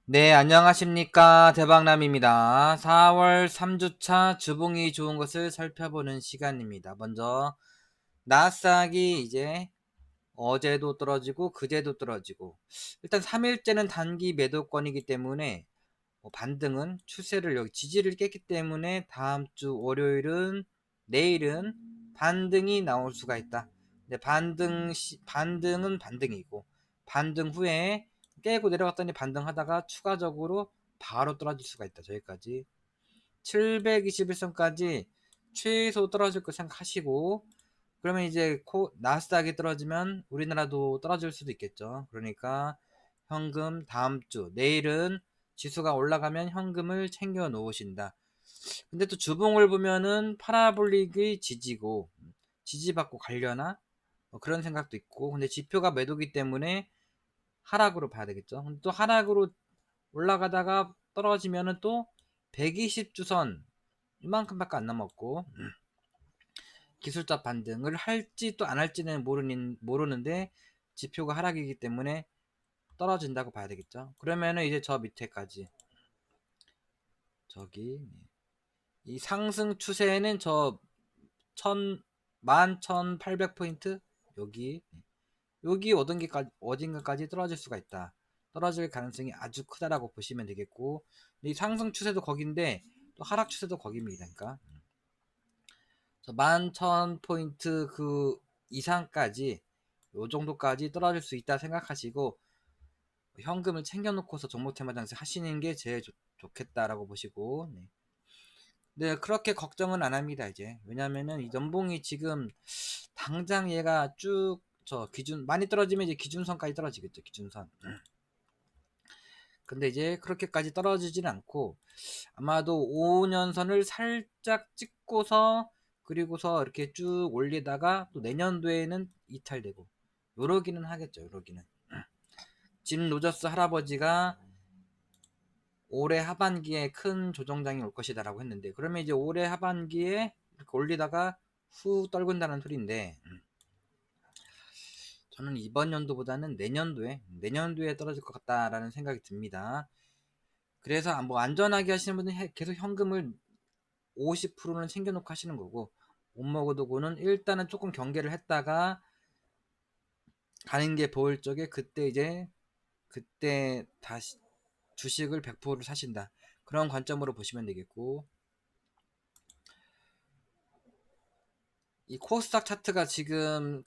네, 안녕하십니까. 대박남입니다. 4월 3주차 주봉이 좋은 것을 살펴보는 시간입니다. 먼저, 나스닥이 이제 어제도 떨어지고, 그제도 떨어지고, 일단 3일째는 단기 매도권이기 때문에, 반등은 추세를 여기 지지를 깼기 때문에 다음 주 월요일은, 내일은 반등이 나올 수가 있다. 근데 반등은 반등이고, 반등 후에 깨고 내려갔더니 반등하다가 추가적으로 바로 떨어질 수가 있다. 저기까지 721선까지 최소 떨어질 거 생각하시고, 그러면 이제 나스닥이 떨어지면 우리나라도 떨어질 수도 있겠죠. 그러니까 현금 다음 주 내일은 지수가 올라가면 현금을 챙겨 놓으신다. 근데 또 주봉을 보면은 파라볼릭의 지지고, 지지받고 가려나 그런 생각도 있고, 근데 지표가 매도기 때문에 하락으로 봐야 되겠죠. 근데 또 하락으로 올라가다가 떨어지면은 또 120주선 이만큼밖에 안 남았고, 기술적 반등을 할지 또 안 할지는 모르는데 지표가 하락이기 때문에 떨어진다고 봐야 되겠죠. 그러면은 이제 저 밑에까지 저기 이 상승 추세는 저 11,800포인트 여기 어딘가까지 떨어질 수가 있다. 떨어질 가능성이 아주 크다라고 보시면 되겠고, 이 상승 추세도 거긴데 또 하락 추세도 거깁니다. 그러니까 11,000포인트 그 이상까지 요 정도까지 떨어질 수 있다 생각하시고 현금을 챙겨놓고서 종목테마 장세 하시는 게 제일 좋겠다라고 보시고, 네, 그렇게 걱정은 안 합니다. 이제 왜냐면은 이 연봉이 지금 당장 얘가 쭉 저 기준 많이 떨어지면 이제 기준선까지 떨어지겠죠. 기준선. 근데 이제 그렇게까지 떨어지진 않고 아마도 5년선을 살짝 찍고서 그리고서 이렇게 쭉 올리다가 또 내년도에는 이탈되고 요러기는 하겠죠. 요러기는 짐 로저스 할아버지가 올해 하반기에 큰 조정장이 올 것이다라고 했는데, 그러면 이제 올해 하반기에 이렇게 올리다가 후 떨군다는 소리인데, 저는 이번 연도보다는 내년도에 떨어질 것 같다라는 생각이 듭니다. 그래서 뭐 안전하게 하시는 분은 계속 현금을 50%는 챙겨놓고 하시는 거고, 못 먹어도 고는 일단은 조금 경계를 했다가 가는 게 보일 적에 그때 다시 주식을 100%를 사신다. 그런 관점으로 보시면 되겠고, 이 코스닥 차트가 지금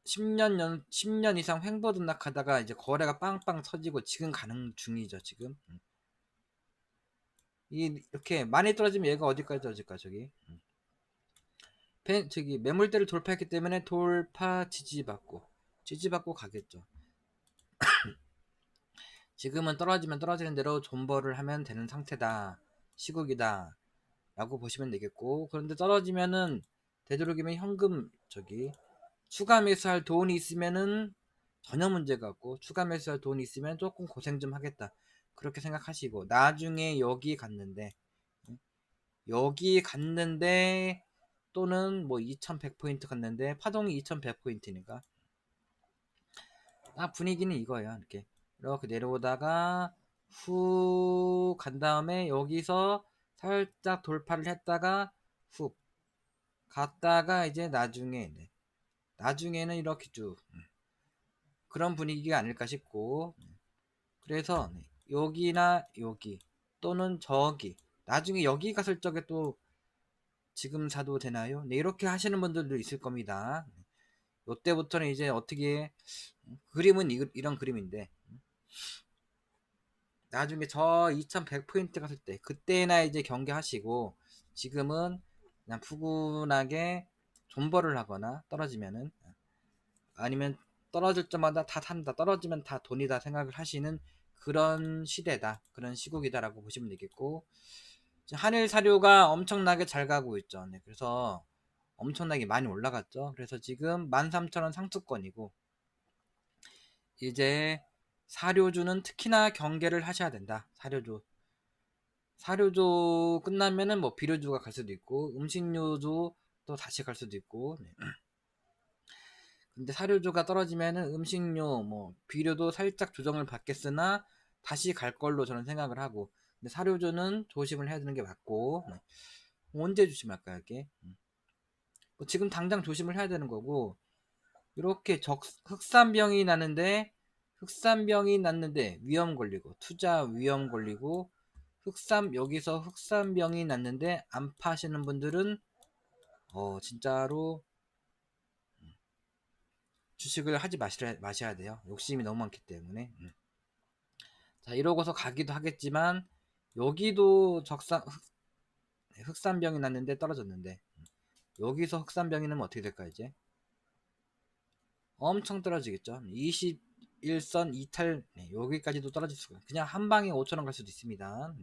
10년 이상 횡보등락하다가 이제 거래가 빵빵 터지고 지금 가는 중이죠, 지금. 이렇게 많이 떨어지면 얘가 어디까지 떨어질까, 저기. 저기 매물대를 돌파했기 때문에 돌파 지지받고 가겠죠. 지금은 떨어지면 떨어지는 대로 존버를 하면 되는 상태다. 시국이다. 라고 보시면 되겠고, 그런데 떨어지면은 되도록이면 현금 저기 추가 매수할 돈이 있으면은 전혀 문제가 없고, 추가 매수할 돈이 있으면 조금 고생 좀 하겠다. 그렇게 생각하시고, 나중에 여기 갔는데 또는 뭐 2100포인트 갔는데 파동이 2100포인트니까 딱 분위기는 이거예요. 이렇게 내려오다가 후 간 다음에 여기서 살짝 돌파를 했다가 후 갔다가 이제 나중에는 이렇게 쭉 그런 분위기가 아닐까 싶고, 그래서 여기나 여기 또는 저기 나중에 여기 갔을 적에 또 지금 사도 되나요? 네, 이렇게 하시는 분들도 있을 겁니다. 이때부터는 이제 어떻게 그림은 이런 그림인데, 나중에 저 2100포인트 갔을 때 그때나 이제 경계하시고, 지금은 그냥 푸근하게 존버를 하거나 떨어지면은 아니면 떨어질 때마다 다 산다, 떨어지면 다 돈이다 생각을 하시는 그런 시대다, 그런 시국이다라고 보시면 되겠고, 한일 사료가 엄청나게 잘 가고 있죠. 네, 그래서 엄청나게 많이 올라갔죠. 그래서 지금 13,000원 상투권이고, 이제 사료주는 특히나 경계를 하셔야 된다. 사료주 끝나면은 뭐 비료주가 갈 수도 있고 음식료주 또 다시 갈 수도 있고, 네. 근데 사료주가 떨어지면은 음식료 뭐 비료도 살짝 조정을 받겠으나 다시 갈 걸로 저는 생각을 하고, 근데 사료주는 조심을 해야 되는 게 맞고, 언제 조심할까요, 이게? 뭐 지금 당장 조심을 해야 되는 거고, 이렇게 흑산병이 났는데 위험 걸리고, 투자 위험 걸리고, 여기서 흑산병이 났는데 안 파시는 분들은 진짜로 주식을 하지 마셔야 돼요. 욕심이 너무 많기 때문에. 자, 이러고서 가기도 하겠지만 여기도 흑산병이 났는데 떨어졌는데, 여기서 흑산병이 나면 어떻게 될까 이제? 엄청 떨어지겠죠. 21선 이탈, 여기까지도 떨어질 수가, 그냥 한 방에 5천원 갈 수도 있습니다.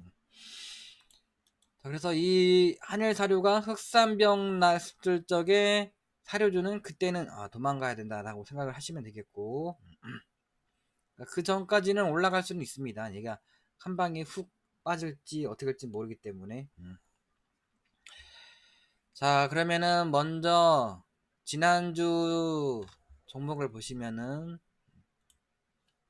자, 그래서 이 한일 사료가 흑산병 났을 적에 사료주는 그때는 도망가야 된다라고 생각을 하시면 되겠고, 그 전까지는 올라갈 수는 있습니다. 얘가 한 방에 훅 빠질지 어떻게 될지 모르기 때문에. 자, 그러면은 먼저 지난주 종목을 보시면은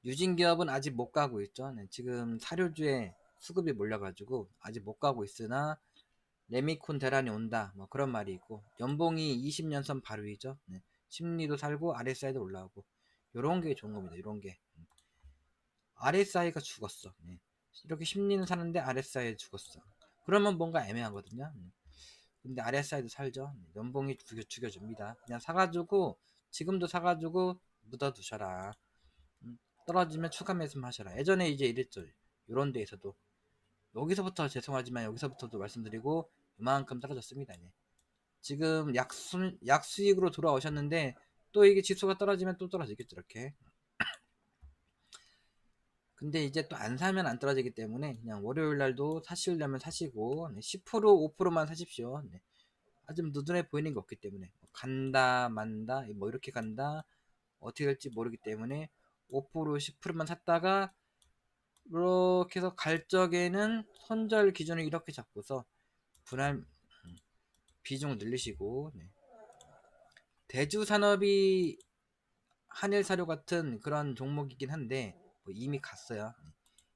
유진기업은 아직 못 가고 있죠. 네, 지금 사료주에 수급이 몰려가지고 아직 못 가고 있으나 레미콘 대란이 온다, 뭐 그런 말이 있고, 연봉이 20년선 바로 위죠. 네, 심리도 살고 RSI도 올라오고, 요런 게 좋은 겁니다. 요런 게. RSI가 죽었어. 네. 이렇게 심리는 사는데 RSI 죽었어. 그러면 뭔가 애매하거든요. 근데 RSI도 살죠. 연봉이 죽여줍니다. 그냥 사가지고, 지금도 사가지고 묻어두셔라. 떨어지면 추가 매수하셔라. 예전에 이제 이랬죠. 요런 데에서도. 여기서부터 죄송하지만 여기서부터도 말씀드리고, 이만큼 떨어졌습니다. 네. 지금 약수익으로 돌아오셨는데, 또 이게 지수가 떨어지면 또 떨어지겠죠. 이렇게. 근데 이제 또 안 사면 안 떨어지기 때문에 그냥 월요일 날도 사시려면 사시고, 10% 5%만 사십시오. 네. 아주 눈에 보이는 게 없기 때문에 간다 만다 뭐 이렇게 간다 어떻게 될지 모르기 때문에 5% 10%만 샀다가 이렇게 해서 갈 적에는 손절 기준을 이렇게 잡고서 분할 비중을 늘리시고, 대주산업이 한일사료 같은 그런 종목이긴 한데 뭐 이미 갔어요.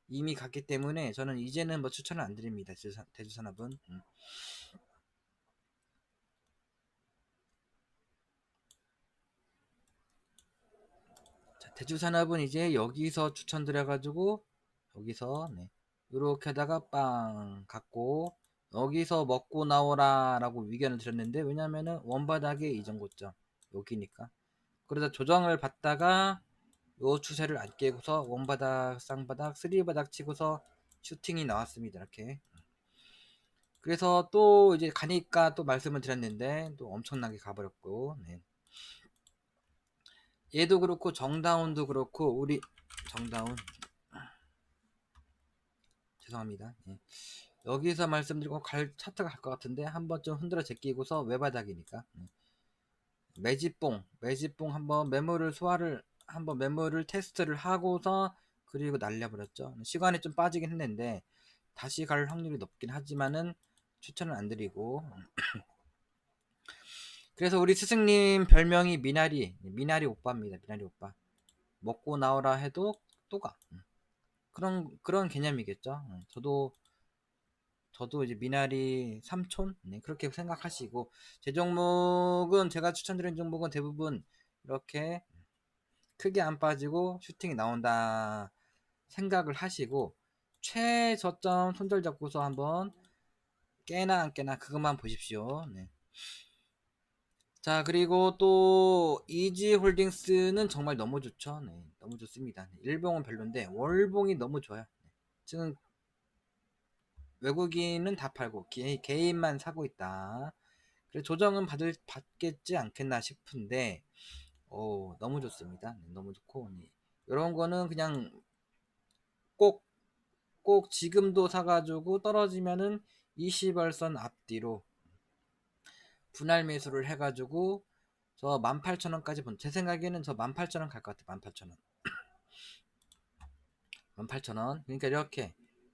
이미 갔기 때문에 저는 이제는 뭐 추천을 안 드립니다. 대주산업은. 자, 대주산업은 이제 여기서 추천드려가지고 여기서 이렇게 하다가 빵 갔고, 여기서 먹고 나오라 라고 위견을 드렸는데, 왜냐면은 원바닥의 이전 고점 여기니까. 그러다 조정을 받다가 요 추세를 안 깨고서 원바닥 쌍바닥 쓰리바닥 치고서 슈팅이 나왔습니다. 이렇게. 그래서 또 이제 가니까 또 말씀을 드렸는데 또 엄청나게 가버렸고, 얘도 그렇고 정다운도 그렇고, 우리 정다운 죄송합니다. 여기서 말씀드리고 차트가 갈 것 같은데 한번 좀 흔들어 제끼고서 외바닥이니까, 매집봉 한번 매물을 테스트를 하고서 그리고 날려버렸죠. 시간이 좀 빠지긴 했는데 다시 갈 확률이 높긴 하지만은 추천을 안 드리고, 그래서 우리 스승님 별명이 미나리 오빠입니다. 미나리 오빠. 먹고 나오라 해도 또 가. 그런 개념이겠죠. 저도 이제 미나리 삼촌, 그렇게 생각하시고, 제가 추천드린 종목은 대부분 이렇게 크게 안 빠지고 슈팅이 나온다 생각을 하시고, 최저점 손절 잡고서 한번 깨나 안 깨나 그것만 보십시오. 자, 그리고 또 이지홀딩스는 정말 너무 좋죠. 너무 좋습니다. 일봉은 별론데 월봉이 너무 좋아요. 지금 외국인은 다 팔고 개인만 사고 있다. 그래서 조정은 받겠지 않겠나 싶은데, 너무 좋습니다. 너무 좋고, 이런 거는 그냥 꼭 지금도 사가지고 떨어지면은 20월선 앞뒤로 분할 매수를 해가지고 저 18,000원까지 제 생각에는 저 18,000원 갈 것 같아요. 18,000원. 18,000원. 그러니까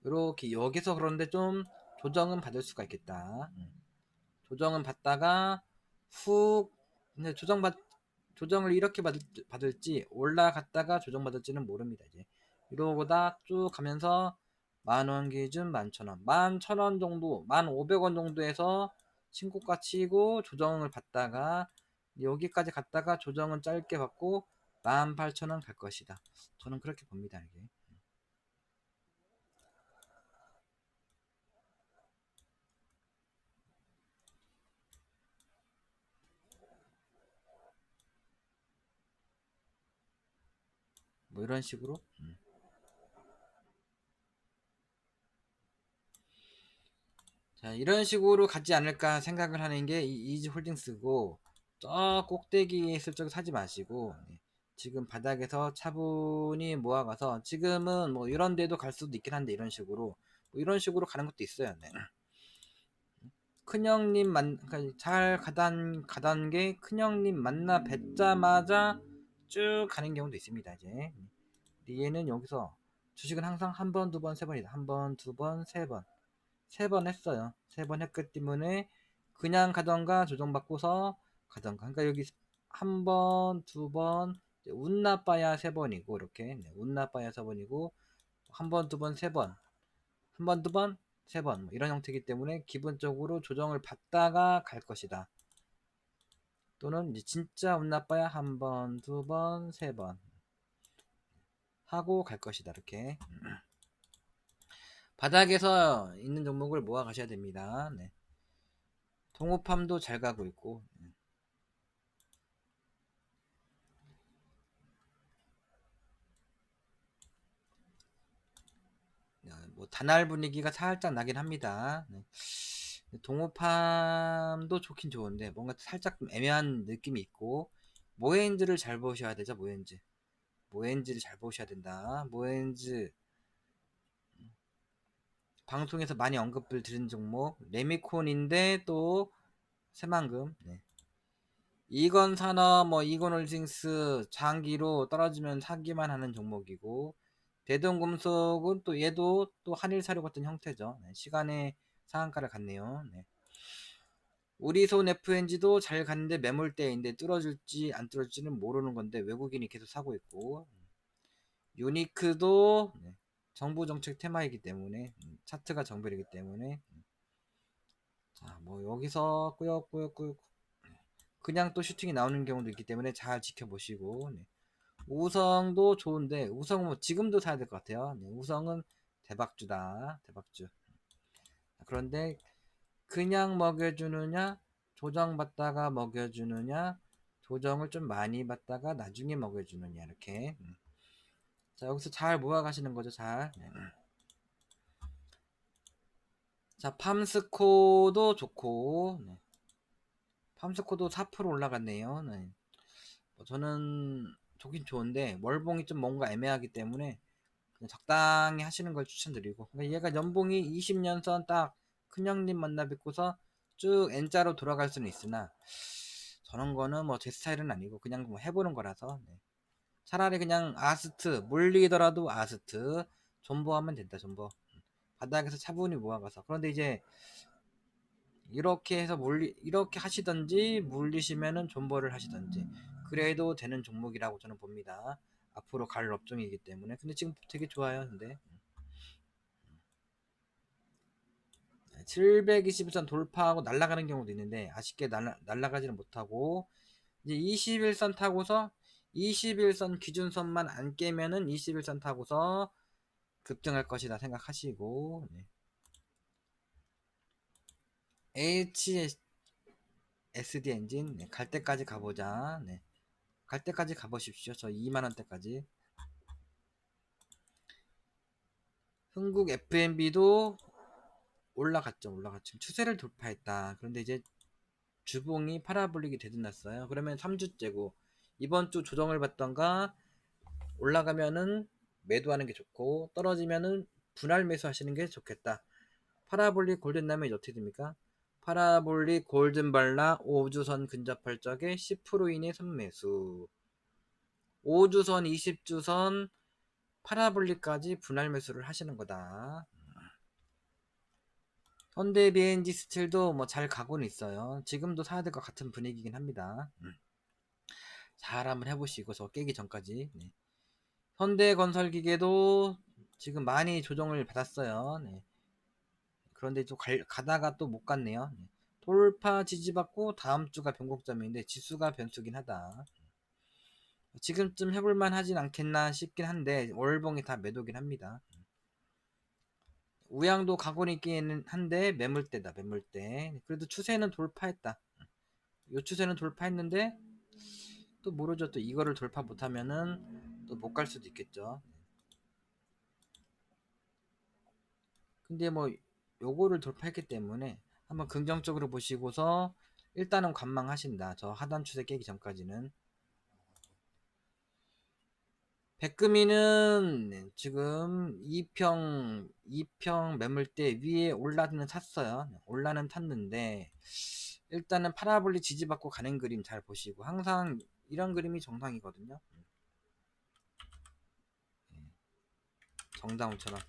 이렇게 여기서 그런데 좀 조정은 받을 수가 있겠다. 조정은 받다가 훅, 근데 조정을 이렇게 받을지 올라갔다가 조정받을지는 모릅니다. 이제 이러고다 쭉 가면서 만원 기준 11,000원, 11,000원 정도, 1,500원 정도에서 신고가 치고 조정을 받다가 여기까지 갔다가 조정은 짧게 받고 18,000원 갈 것이다. 저는 그렇게 봅니다. 이게 뭐 이런 식으로. 자, 이런 식으로 가지 않을까 생각을 하는 게 이지홀딩스고, 저 꼭대기에 있을 적 사지 마시고, 네. 지금 바닥에서 차분히 모아가서, 지금은 뭐 이런 데도 갈 수도 있긴 한데, 이런 식으로 뭐 이런 식으로 가는 것도 있어요. 네. 큰형님 그러니까 잘 가던 게 큰형님 만나 뵙자마자 쭉 가는 경우도 있습니다. 이제 얘는 여기서 주식은 항상 한 번, 두 번, 세 번이다. 한 번, 두 번, 세 번. 3번 했어요. 3번 했기 때문에 그냥 가던가 조정받고서 가던가. 그러니까 여기 한 번, 두 번, 운 나빠야 3번이고 이렇게 운 나빠야 4번이고 한 번, 두 번, 세 번, 한 번, 두 번, 세 번 뭐 이런 형태이기 때문에 기본적으로 조정을 받다가 갈 것이다. 또는 이제 진짜 운 나빠야 한 번, 두 번, 세 번 하고 갈 것이다. 이렇게 바닥에서 있는 종목을 모아 가셔야 됩니다. 네. 동호팜도 잘 가고 있고 뭐 단알 분위기가 살짝 나긴 합니다. 네. 동호팜도 좋긴 좋은데 뭔가 살짝 좀 애매한 느낌이 있고 모엔즈를 잘 보셔야 되죠. 모엔즈를 잘 보셔야 된다. 모엔즈 방송에서 많이 언급을 드린 종목 레미콘인데 또 새만금 네. 이건산업 뭐 이건홀딩스 장기로 떨어지면 사기만 하는 종목이고 대동금속은 또 얘도 또 한일사료 같은 형태죠. 네, 시간의 상한가를 갔네요. 네. 우리손 FNG도 잘 갔는데 매물대인데 뚫어줄지 안 뚫어줄지는 모르는 건데 외국인이 계속 사고 있고 유니크도 네, 정부 정책 테마이기 때문에 차트가 정별이기 때문에 자, 뭐 여기서 꾸역꾸역 그냥 또 슈팅이 나오는 경우도 있기 때문에 잘 지켜보시고 네. 우성도 좋은데 우성은 뭐 지금도 사야 될 것 같아요. 네, 우성은 대박주다. 대박주. 그런데 그냥 먹여주느냐 조정받다가 먹여주느냐 조정을 좀 많이 받다가 나중에 먹여주느냐 이렇게 자 여기서 잘 모아가시는 거죠. 잘 자 팜스코도 좋고 네. 팜스코도 4% 올라갔네요. 네. 저는 좋긴 좋은데 월봉이 좀 뭔가 애매하기 때문에 그냥 적당히 하시는 걸 추천드리고 그러니까 얘가 연봉이 20년선 딱 큰형님 만나 뵙고서 쭉 N자로 돌아갈 수는 있으나 저런 거는 뭐 제 스타일은 아니고 그냥 뭐 해보는 거라서 네. 차라리 그냥 아스트 물리더라도 아스트 존버하면 된다. 존버 바닥에서 차분히 모아가서 그런데 이제 이렇게 해서 이렇게 하시던지 물리시면은 존버를 하시던지 그래도 되는 종목이라고 저는 봅니다. 앞으로 갈 업종이기 때문에 근데 지금 되게 좋아요. 근데 721선 돌파하고 날아가는 경우도 있는데 아쉽게 날아가지는 못하고 이제 21선 타고서 21선 기준선만 안 깨면은 21선 타고서 급등할 것이다 생각하시고 네. HSD 엔진 네, 갈 때까지 가보자. 네. 갈 때까지 가보십시오. 저 2만원대까지. 흥국 FMB도 올라갔죠. 올라갔죠. 추세를 돌파했다. 그런데 이제 주봉이 파라볼릭이 되돌났어요. 그러면 3주째고 이번 주 조정을 받던가 올라가면은 매도하는 게 좋고 떨어지면은 분할 매수 하시는 게 좋겠다. 파라볼릭 골든라면 어떻게 됩니까? 파라볼릭 골든발라 5주선 근접할 적에 10% 이내 선매수 5주선 20주선 파라볼릭까지 분할 매수를 하시는 거다. 현대 BNG 스틸도 뭐 잘 가고는 있어요. 지금도 사야 될 것 같은 분위기긴 합니다. 잘 한번 해보시고 저 깨기 전까지 네. 현대건설기계도 지금 많이 조정을 받았어요. 네. 그런데 또 가다가 또 못 갔네요. 네. 돌파 지지받고 다음 주가 변곡점인데 지수가 변수긴 하다. 지금쯤 해볼만 하진 않겠나 싶긴 한데 월봉이 다 매도긴 합니다. 우양도 가고 있기는 한데 매물대다, 매물대. 그래도 추세는 돌파했다. 요 추세는 돌파했는데 또 모르죠. 또 이거를 돌파 못하면은 또 못 갈 수도 있겠죠. 근데 뭐 요거를 돌파했기 때문에 한번 긍정적으로 보시고서 일단은 관망하신다. 저 하단 추세 깨기 전까지는. 백금이는 지금 2평 매물대 위에 올라는 탔어요. 올라는 탔는데 일단은 파라볼리 지지받고 가는 그림 잘 보시고 항상 이런 그림이 정상이거든요. 정다운처럼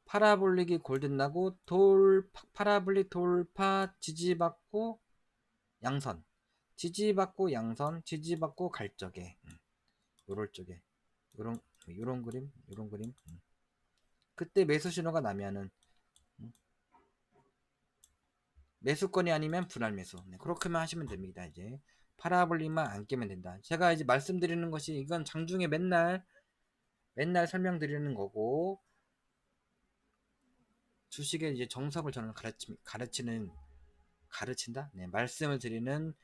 파라볼릭이 골든 나고 파라볼릭 돌파 지지받고 양선 지지받고 양선 지지받고 갈 적에 요럴 쪽에 요런 그림 요런 그림 그때 매수 신호가 나면은 음, 매수권이 아니면 분할 매수. 네, 그렇게만 하시면 됩니다. 이제 파라볼릭만 안 깨면 된다. 제가 이제 말씀드리는 것이 이건 장중에 맨날 설명드리는 거고 주식의 이제 정석을 저는 가르친다. 네, 말씀을 드리는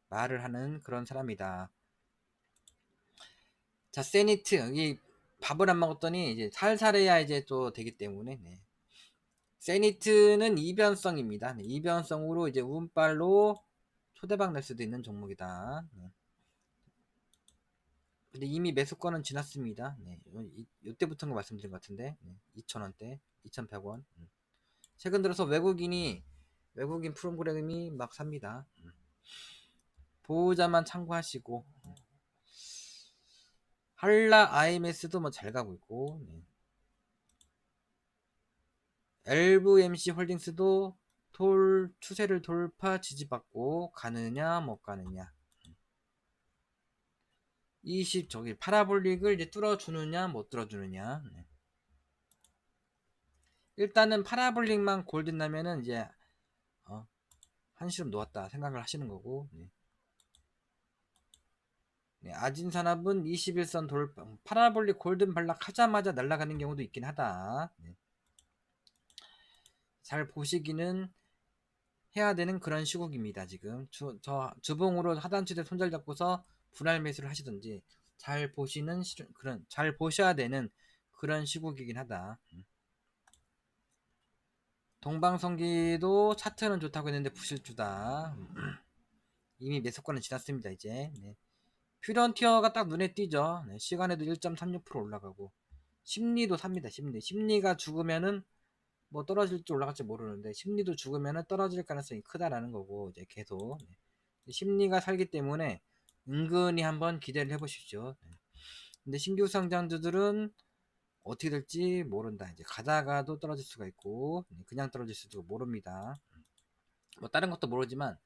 말을 하는 그런 사람이다. 자, 세니트 이 밥을 안 먹었더니 이제 살살해야 이제 또 되기 때문에 네. 세니트는 이변성입니다. 네, 이변성으로 이제 운빨로 초대박 낼 수도 있는 종목이다. 네. 근데 이미 매수권은 지났습니다. 네. 이때부터인 거 말씀드린 것 같은데 2,000원대 2,100원 최근 들어서 외국인 프로그램이 막 삽니다. 보호자만 참고하시고 한라 IMS도 뭐 잘 가고 있고 LVMC 홀딩스도 추세를 돌파 지지받고 가느냐 못 가느냐 20 파라볼릭을 이제 뚫어주느냐 못 뚫어주느냐 일단은 파라볼릭만 골든 나면은 이제 한시름 놓았다 생각을 하시는 거고 아진산업은 21선 돌파 파라볼릭 골든 발락하자마자 날아가는 경우도 있긴 하다. 잘 보시기는 해야 되는 그런 시국입니다. 지금 주봉으로 하단추대 손절 잡고서 분할 매수를 하시든지 잘 보셔야 되는 그런 시국이긴 하다. 동방성기도 차트는 좋다고 했는데 부실주다. 이미 매수권은 지났습니다. 이제 퓨런티어가 딱 눈에 띄죠. 시간에도 1.36% 올라가고 심리도 삽니다. 심리가 죽으면은 뭐 떨어질지 올라갈지 모르는데 심리도 죽으면은 떨어질 가능성이 크다라는 거고 이제 계속 심리가 살기 때문에 은근히 한번 기대를 해보십시오. 근데 신규 상장주들은 어떻게 될지 모른다. 이제 가다가도 떨어질 수가 있고 그냥 떨어질 수도 모릅니다. 뭐 다른 것도 모르지만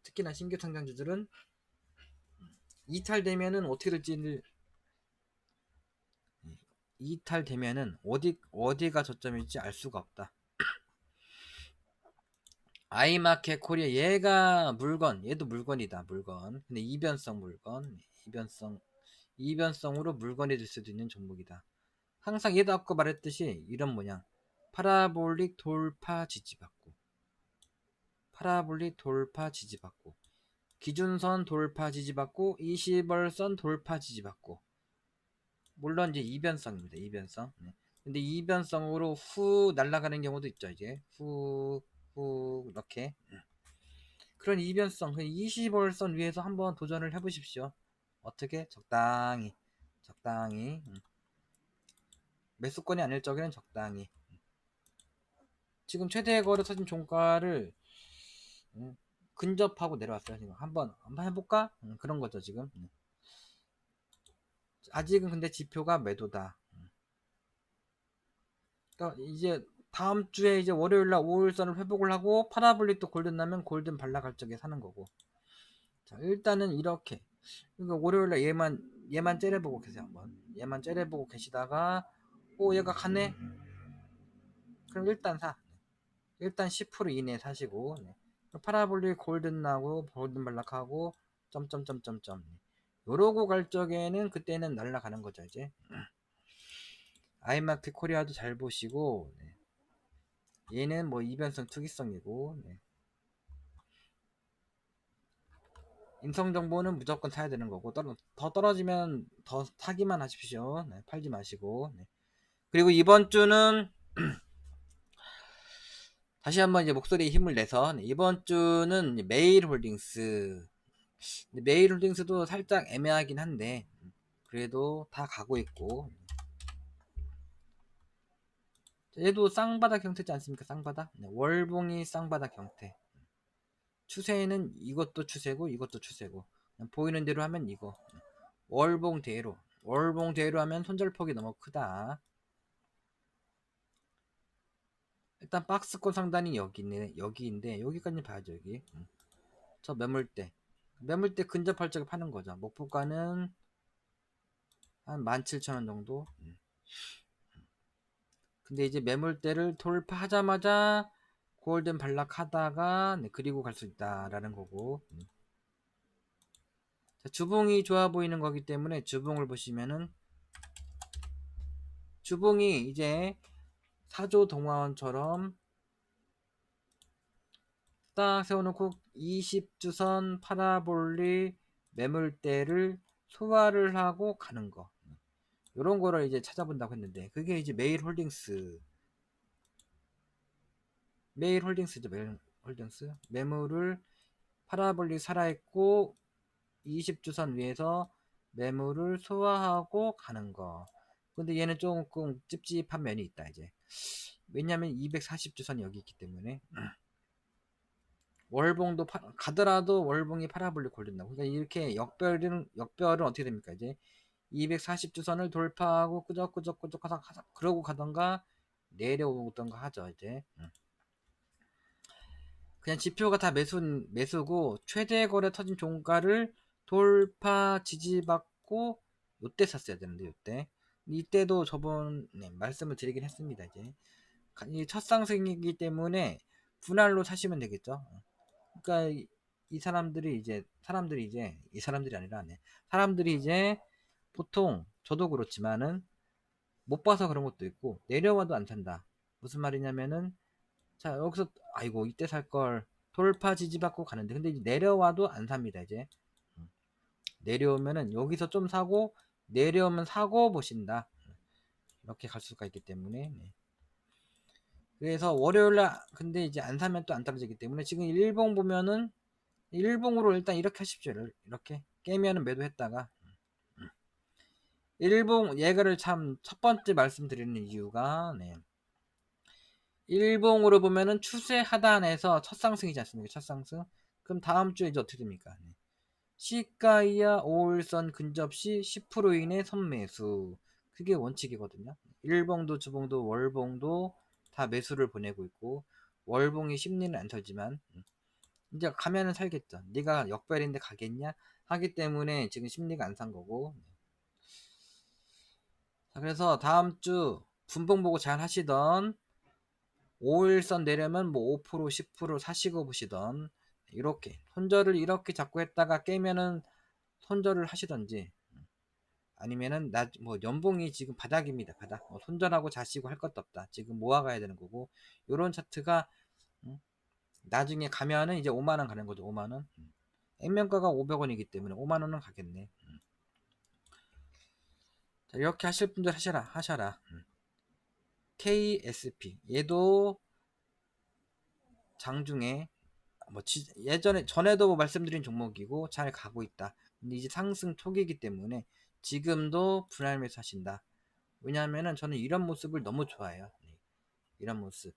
특히나 신규 상장주들은 이탈되면은 어떻게 될지를 이탈되면은 어디가 저점일지 알 수가 없다. 아이마켓 코리아 얘도 물건이다. 물건. 근데 이변성 물건. 이변성으로 물건이 될 수도 있는 종목이다. 항상 얘도 아까 말했듯이 이런 모양. 파라볼릭 돌파 지지받고 기준선 돌파 지지받고 20월선 돌파 지지받고 물론 이제 이변성입니다. 이변성. 근데 이변성으로 후 날아가는 경우도 있죠. 이제 후 이렇게 그런 이변성 20월선 위에서 한번 도전을 해보십시오. 어떻게? 적당히 매수권이 아닐 적에는 적당히 지금 최대 거래 사진 종가를 근접하고 내려왔어요. 지금 한번 해볼까? 그런 거죠 지금. 아직은 근데 지표가 매도다. 그러니까 이제 다음 주에 이제 월요일날 5일선을 회복을 하고 파라볼릭 또 골든 나면 골든 발라갈 적에 사는 거고. 자, 일단은 이렇게. 그러니까 월요일날 얘만 째려보고 계세요. 한번. 얘만 째려보고 계시다가, 오, 얘가 가네? 그럼 일단 사. 일단 10% 이내 사시고, 네. 파라볼릭 골든 나고, 골든 발락하고, 점점점점점. 요러고 갈 적에는 그때는 날라가는 거죠, 이제. 아이마켓 코리아도 잘 보시고, 네. 얘는 뭐 이변성 투기성이고, 네. 인성정보는 무조건 사야 되는 거고, 더 떨어지면 더 사기만 하십시오. 네, 팔지 마시고. 네. 그리고 이번 주는 다시 한번 이제 목소리에 힘을 내서, 네, 이번 주는 메일홀딩스. 메일홀딩스도 살짝 애매하긴 한데, 그래도 다 가고 있고. 얘도 쌍바닥 형태지 않습니까? 쌍바닥. 네, 월봉이 쌍바닥 형태. 추세는 이것도 추세고 이것도 추세고, 보이는 대로 하면 이거. 월봉대로 하면 손절폭이 너무 크다. 일단 박스권 상단이 여기인데 여기까지 봐야죠. 여기. 저 매물대 근접할 적에 파는 거죠. 목표가는 한 17,000원 정도. 근데 이제 매물대를 돌파하자마자 골든 발락하다가, 네, 그리고 갈 수 있다라는 거고. 자, 주봉이 좋아 보이는 거기 때문에 주봉을 보시면은, 주봉이 이제 사조 동화원처럼 딱 세워놓고 20주선 파라볼릭 매물대를 소화를 하고 가는 거, 요런 거를 이제 찾아본다고 했는데, 그게 이제 메일홀딩스죠. 메일홀딩스. 매물을 파라볼릭 살아있고 20주선 위에서 매물을 소화하고 가는 거. 근데 얘는 조금 찝찝한 면이 있다 이제. 왜냐면 240주선이 여기 있기 때문에. 월봉도 가더라도 월봉이 파라볼릭 골든다고. 그러니까 이렇게 역별은 어떻게 됩니까? 이제 240주선을 돌파하고 끄적끄적 하다 그러고 가던가 내려오던가 하죠 이제. 그냥 지표가 다 매수고 최대 거래 터진 종가를 돌파 지지받고 요때 샀어야 되는데, 요때. 이때도 저번에 말씀을 드리긴 했습니다. 이제 첫 상승이기 때문에 분할로 사시면 되겠죠. 그러니까 이 사람들이 아니라, 네, 사람들이 이제 보통 저도 그렇지만은 못 봐서 그런 것도 있고 내려와도 안 산다. 무슨 말이냐면은, 자, 여기서 아이고 이때 살 걸, 돌파 지지받고 가는데, 근데 이제 내려와도 안 삽니다. 이제 내려오면은 여기서 좀 사고 내려오면 사고 보신다. 이렇게 갈 수가 있기 때문에. 네. 그래서 월요일날 근데 이제 안 사면 또 안 떨어지기 때문에, 지금 일봉 보면은 일봉으로 일단 이렇게 하십시오. 이렇게 깨면은 매도했다가, 일봉 예가를 참 첫 번째 말씀드리는 이유가, 네, 일봉으로 보면은 추세 하단에서 첫 상승이지 않습니까? 첫 상승. 그럼 다음 주에 이제 어떻게 됩니까? 네. 시가 이하 5일선 근접 시 10% 이내 선매수. 그게 원칙이거든요. 일봉도 주봉도 월봉도 다 매수를 보내고 있고, 월봉이 심리는 안 털지만, 이제 가면은 살겠죠. 네가 역별인데 가겠냐 하기 때문에 지금 심리가 안 산 거고. 자, 그래서 다음 주 분봉 보고 잘 하시던, 5일선 내려면 뭐 5% 10% 사시고 보시던, 이렇게 손절을 이렇게 잡고 했다가 깨면은 손절을 하시던지, 아니면은 뭐 연봉이 지금 바닥입니다. 바닥. 뭐 손절하고 자시고 할 것도 없다. 지금 모아가야 되는 거고. 요런 차트가, 나중에 가면은 이제 5만 원 가는 거죠. 5만 원. 액면가가 500원이기 때문에 5만 원은 가겠네. 자, 이렇게 하실 분들 하셔라. KSP 얘도 장중에 뭐 전에도 말씀드린 종목이고 잘 가고 있다. 근데 이제 상승 초기이기 때문에 지금도 분할 매수하신다. 왜냐하면은 저는 이런 모습을 너무 좋아해요. 네, 이런 모습.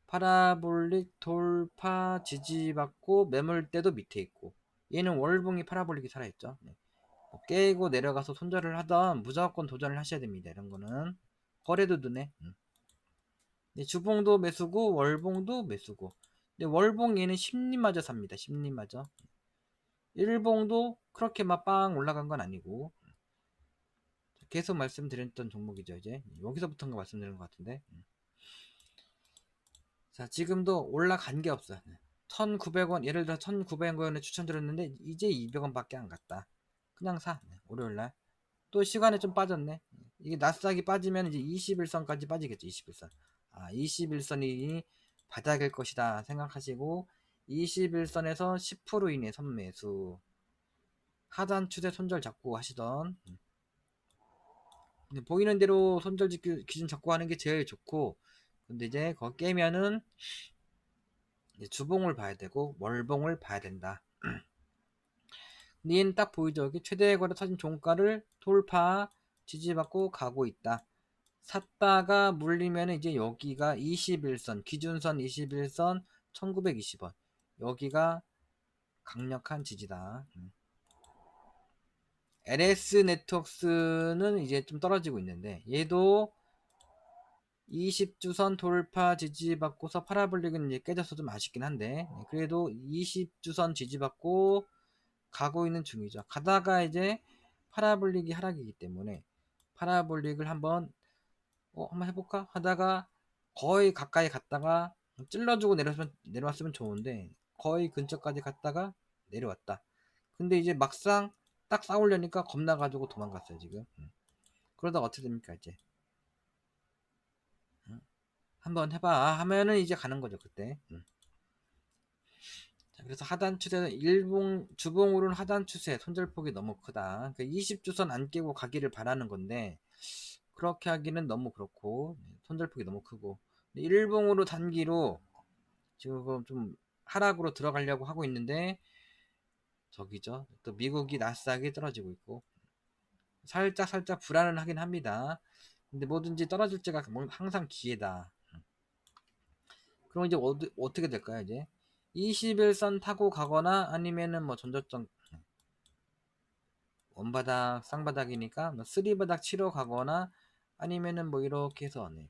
파라볼릭 돌파 지지받고 매물대도 밑에 있고, 얘는 월봉이 파라볼릭이 살아있죠. 네. 뭐 깨고 내려가서 손절을 하던 무조건 도전을 하셔야 됩니다. 이런 거는 거래도 눈에. 네, 주봉도 매수고 월봉도 매수고. 근데 월봉 얘는 심리마저 삽니다. 심리마저. 일봉도 그렇게 막 빵 올라간 건 아니고. 계속 말씀드렸던 종목이죠. 이제 여기서부터인가 말씀드린 것 같은데. 자, 지금도 올라간 게 없어요. 1900원, 예를 들어 1900원에 추천드렸는데 이제 200원 밖에 안 갔다. 그냥 사. 월요일날 또 시간에 좀 빠졌네. 이게 나스닥이 빠지면 이제 21선까지 빠지겠죠. 21선. 아, 21선이 바닥일 것이다 생각하시고 21선에서 10% 이내 선매수, 하단 추세 손절 잡고 하시던. 근데 보이는 대로 손절 기준 잡고 하는 게 제일 좋고, 근데 이제 거기 깨면은 이제 주봉을 봐야 되고 월봉을 봐야 된다. 근데 얘는 딱 보이죠. 여기 최대 거래 터진 종가를 돌파 지지받고 가고 있다. 샀다가 물리면 이제 여기가 21선, 기준선 21선 1920원. 여기가 강력한 지지다. LS 네트워크스는 이제 좀 떨어지고 있는데 얘도 20주선 돌파 지지받고서 파라볼릭은 이제 깨져서 좀 아쉽긴 한데 그래도 20주선 지지받고 가고 있는 중이죠. 가다가 이제 파라볼릭이 하락이기 때문에 파라볼릭을 한번 해볼까 하다가 거의 가까이 갔다가 찔러주고 내려왔으면 좋은데 거의 근처까지 갔다가 내려왔다. 근데 이제 막상 딱 싸우려니까 겁나가지고 도망갔어요 지금. 그러다가 어떻게 됩니까 이제. 한번 해봐 하면은 이제 가는 거죠 그때. 자, 그래서 하단 추세는 일봉 주봉으로는 하단 추세 손절폭이 너무 크다. 그러니까 20주선 안 깨고 가기를 바라는 건데 그렇게 하기는 너무 그렇고 손절폭이 너무 크고 일봉으로 단기로 지금 좀 하락으로 들어가려고 하고 있는데 저기죠. 또 미국이 나스닥이 떨어지고 있고 살짝 불안은 하긴 합니다. 근데 뭐든지 떨어질 때가 항상 기회다. 그럼 이제 어떻게 될까요? 이제 21선 타고 가거나 아니면은 뭐 전저점 원바닥 쌍바닥이니까 뭐 쓰리바닥 치러 가거나 아니면은 뭐 이렇게 해서 한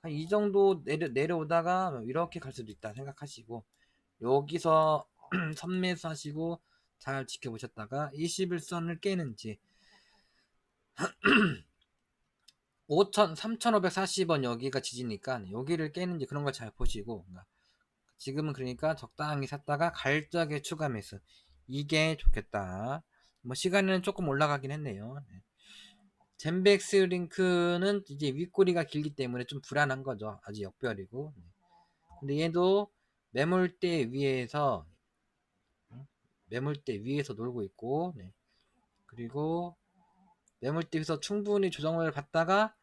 이 정도 내려오다가 뭐 이렇게 갈 수도 있다 생각하시고 여기서 선매수 하시고 잘 지켜보셨다가 21선을 깨는지 3,540원 여기가 지지니까 여기를 깨는지 그런 걸 잘 보시고 지금은 그러니까 적당히 샀다가 갈적에 추가 매수 이게 좋겠다. 뭐 시간은 조금 올라가긴 했네요. 젠백스 링크는 이제 윗꼬리가 길기 때문에 좀 불안한 거죠. 아직 역별이고. 근데 얘도 매물대 위에서 놀고 있고, 그리고 매물대 위에서 충분히 조정을 받다가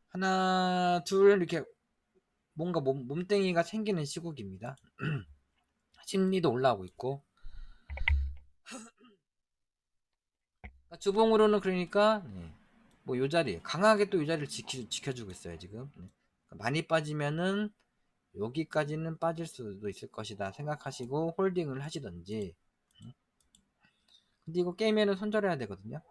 하나 둘 이렇게 뭔가 몸땡이가 생기는 시국입니다. 심리도 올라오고 있고. 주봉으로는 그러니까 뭐 요 자리 강하게 또 요 자리를 지켜주고 있어요 지금. 많이 빠지면은 여기까지는 빠질 수도 있을 것이다 생각하시고 홀딩을 하시던지. 근데 이거 깨면은 손절해야 되거든요.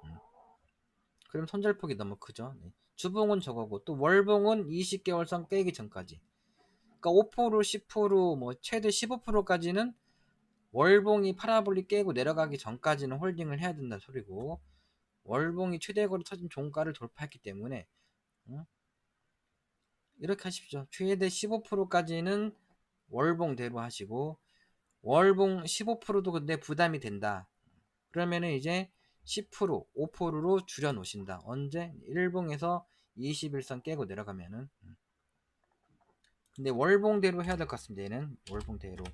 그럼 손절폭이 너무 크죠. 주봉은 저거고 또 월봉은 20개월선 깨기 전까지. 그러니까 5% 10%뭐 최대 15%까지는 월봉이 파라볼릭 깨고 내려가기 전까지는 홀딩을 해야 된다는 소리고 월봉이 최대거리 터진 종가를 돌파했기 때문에 이렇게 하십시오. 최대 15%까지는 월봉대로 하시고 월봉 15%도 근데 부담이 된다. 그러면은 이제 10%, 5%로 줄여 놓으신다. 언제? 일봉에서 21선 깨고 내려가면은. 근데 월봉대로 해야 될 것 같습니다. 얘는 월봉대로.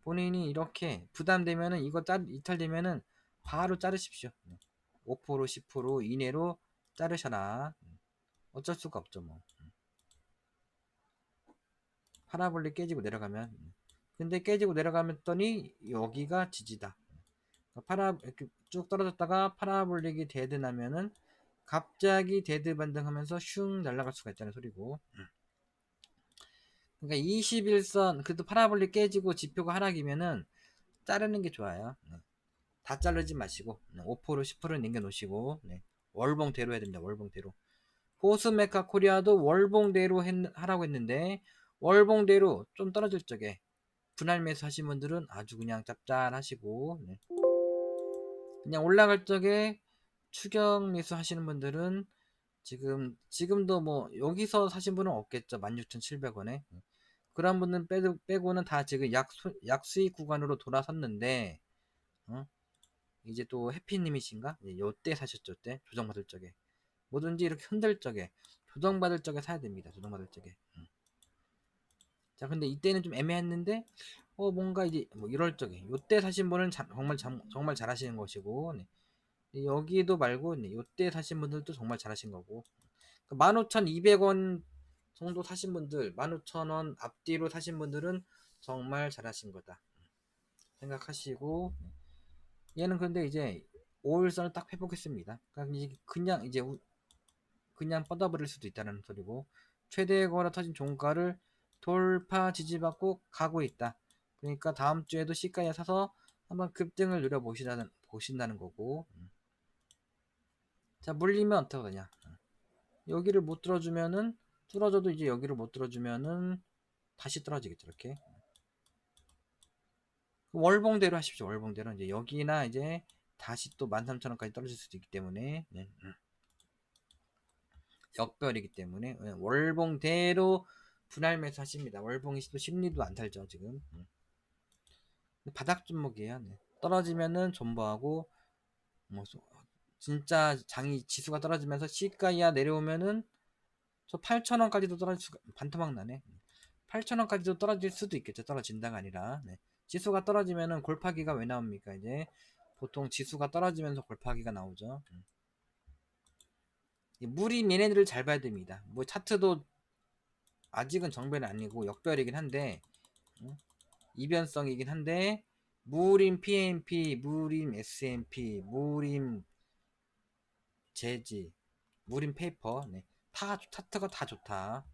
본인이 이렇게 부담되면은 이거 이탈되면은 바로 자르십시오. 5%, 10% 이내로 자르셔라. 어쩔 수가 없죠 뭐. 파라볼릭 깨지고 내려가면. 근데 깨지고 내려가면더니 여기가 지지다. 이렇게 쭉 떨어졌다가 파라볼릭이 데드 나면은 갑자기 데드 반등하면서 슝 날아갈 수가 있다는 소리고. 그러니까 21선 그래도 파라볼릭 깨지고 지표가 하락이면은 자르는 게 좋아요. 다 자르지 마시고 5% 10% 남겨 놓으시고 월봉대로 해야 됩니다. 월봉대로. 보스메카 코리아도 월봉대로 하라고 했는데 월봉대로 좀 떨어질 적에 분할 매수 하신 분들은 아주 그냥 짭짤하시고 네. 그냥 올라갈 적에 추격 매수 하시는 분들은 지금도 뭐 여기서 사신 분은 없겠죠. 16,700원에 그런 분은 빼고는 다 지금 약수익 구간으로 돌아섰는데 어? 이제 또 해피님이신가? 요때 사셨죠. 때 조정받을 적에 뭐든지 이렇게 흔들 적에 조정받을 적에 사야 됩니다. 조정받을 적에 자 근데 이때는 좀 애매했는데 뭔가 이제 뭐 이럴 적에 요때 사신 분은 정말 잘하시는 것이고 네. 여기도 말고 네, 요때 사신 분들도 정말 잘하신 거고 15,200원 정도 사신 분들 15,000원 앞뒤로 사신 분들은 정말 잘하신 거다 생각하시고 얘는 근데 이제 5일선을 딱 회복했습니다. 그러니까 그냥 뻗어버릴 수도 있다는 소리고 최대 거래 터진 종가를 돌파 지지받고 가고 있다. 그러니까 다음 주에도 시가에 사서 한번 급등을 보신다는 거고 자 물리면 어떻게 되냐 여기를 못 들어주면은 뚫어져도 이제 여기를 못 들어주면은 다시 떨어지겠죠 이렇게 월봉대로 하십시오. 월봉대로 이제 여기나 이제 다시 또 13,000원까지 떨어질 수도 있기 때문에 네. 역별이기 때문에 월봉대로 분할 매수 하십니다. 월봉이 또 심리도 안 탈죠 지금 바닥 종목이에요. 네. 떨어지면은 존버하고 뭐 진짜 장이 지수가 떨어지면서 시가 이하 내려오면은 저 8,000원까지도 떨어질 수가 반토막 나네. 8,000원까지도 떨어질 수도 있겠죠. 떨어진다가 아니라 네. 지수가 떨어지면은 골파기가 왜 나옵니까? 이제 보통 지수가 떨어지면서 골파기가 나오죠. 무리 얘네들을 잘 봐야 됩니다. 뭐 차트도 아직은 정배는 아니고 역별이긴 한데 이변성이긴 한데 무림 PMP, 무림 SMP, 무림 재지, 무림 페이퍼 네. 다 차트가 다 좋다.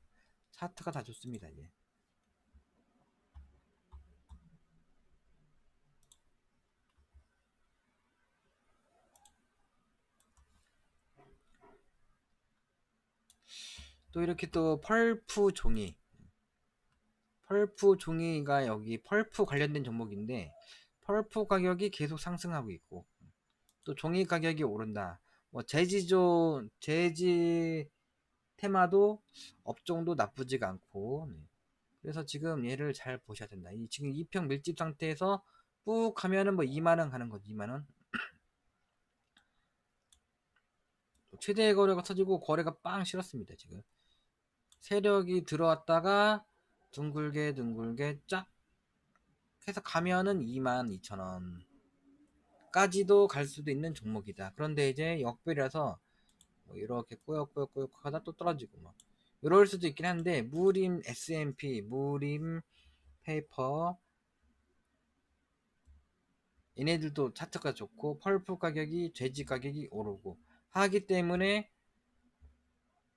차트가 다 좋습니다. 이제. 또 이렇게 또 펄프 종이가 여기 펄프 관련된 종목인데 펄프 가격이 계속 상승하고 있고 또 종이 가격이 오른다. 뭐 재지 테마도 업종도 나쁘지가 않고 네. 그래서 지금 얘를 잘 보셔야 된다. 지금 2평 밀집 상태에서 꾹 가면은 뭐 2만원 가는 거지 2만원 최대 거래가 터지고 거래가 빵 실었습니다. 지금 세력이 들어왔다가 둥글게 쫙 해서 가면은 22,000원 까지도 갈 수도 있는 종목이다. 그런데 이제 역별이라서 뭐 이렇게 꾸역꾸역 하다 또 떨어지고 뭐 이럴 수도 있긴 한데 무림 SMP, 무림 페이퍼 얘네들도 차트가 좋고 펄프 가격이 돼지 가격이 오르고 하기 때문에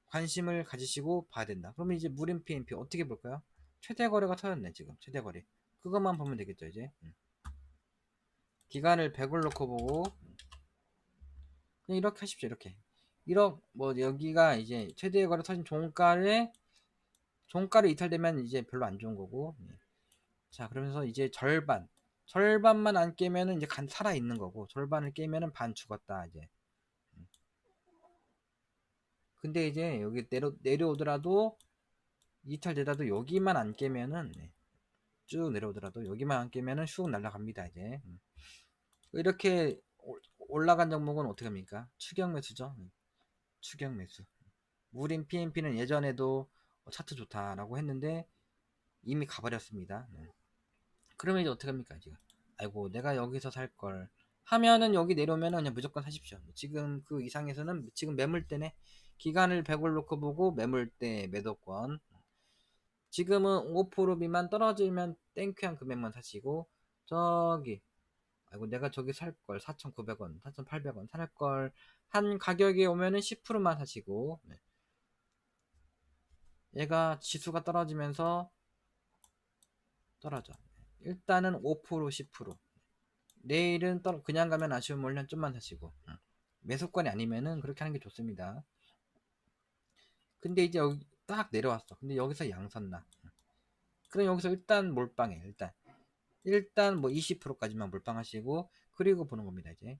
관심을 가지시고 봐야 된다. 그러면 이제 무림 PMP 어떻게 볼까요? 최대 거래가 터졌네 지금 최대 거래 그것만 보면 되겠죠 이제 기간을 100을 놓고 보고 그냥 이렇게 하십시오 이렇게 뭐 여기가 이제 최대 거래 터진 종가를 이탈되면 이제 별로 안 좋은 거고 자 그러면서 이제 절반만 안 깨면은 이제 살아 있는 거고 절반을 깨면은 반 죽었다 이제 근데 이제 여기 내려오더라도 이탈되더라도 여기만 안 깨면은 쭉 내려오더라도 여기만 안 깨면은 슉 날아갑니다 이제 이렇게 올라간 종목은 어떻게 합니까? 추격 매수죠. 추격 매수. 무림 PMP는 예전에도 차트 좋다라고 했는데 이미 가버렸습니다. 그러면 이제 어떻게 합니까? 지금 아이고 내가 여기서 살 걸 하면은 여기 내려오면은 그냥 무조건 사십시오. 지금 그 이상에서는 지금 매물대네. 기간을 100을 놓고 보고 매물대 매도권. 지금은 5% 미만 떨어지면 땡큐한 금액만 사시고 저기 아이고 내가 저기 살 걸 4,900원, 4,800원 살 걸 한 가격에 오면은 10%만 사시고 얘가 지수가 떨어지면서 떨어져. 일단은 5% 10% 내일은 그냥 가면 아쉬운 물량 좀만 사시고 매수권이 아니면은 그렇게 하는 게 좋습니다. 근데 이제 여기 딱 내려왔어. 근데 여기서 양선나. 그럼 여기서 일단 몰빵해. 일단 뭐 20%까지만 몰빵하시고 그리고 보는 겁니다. 이제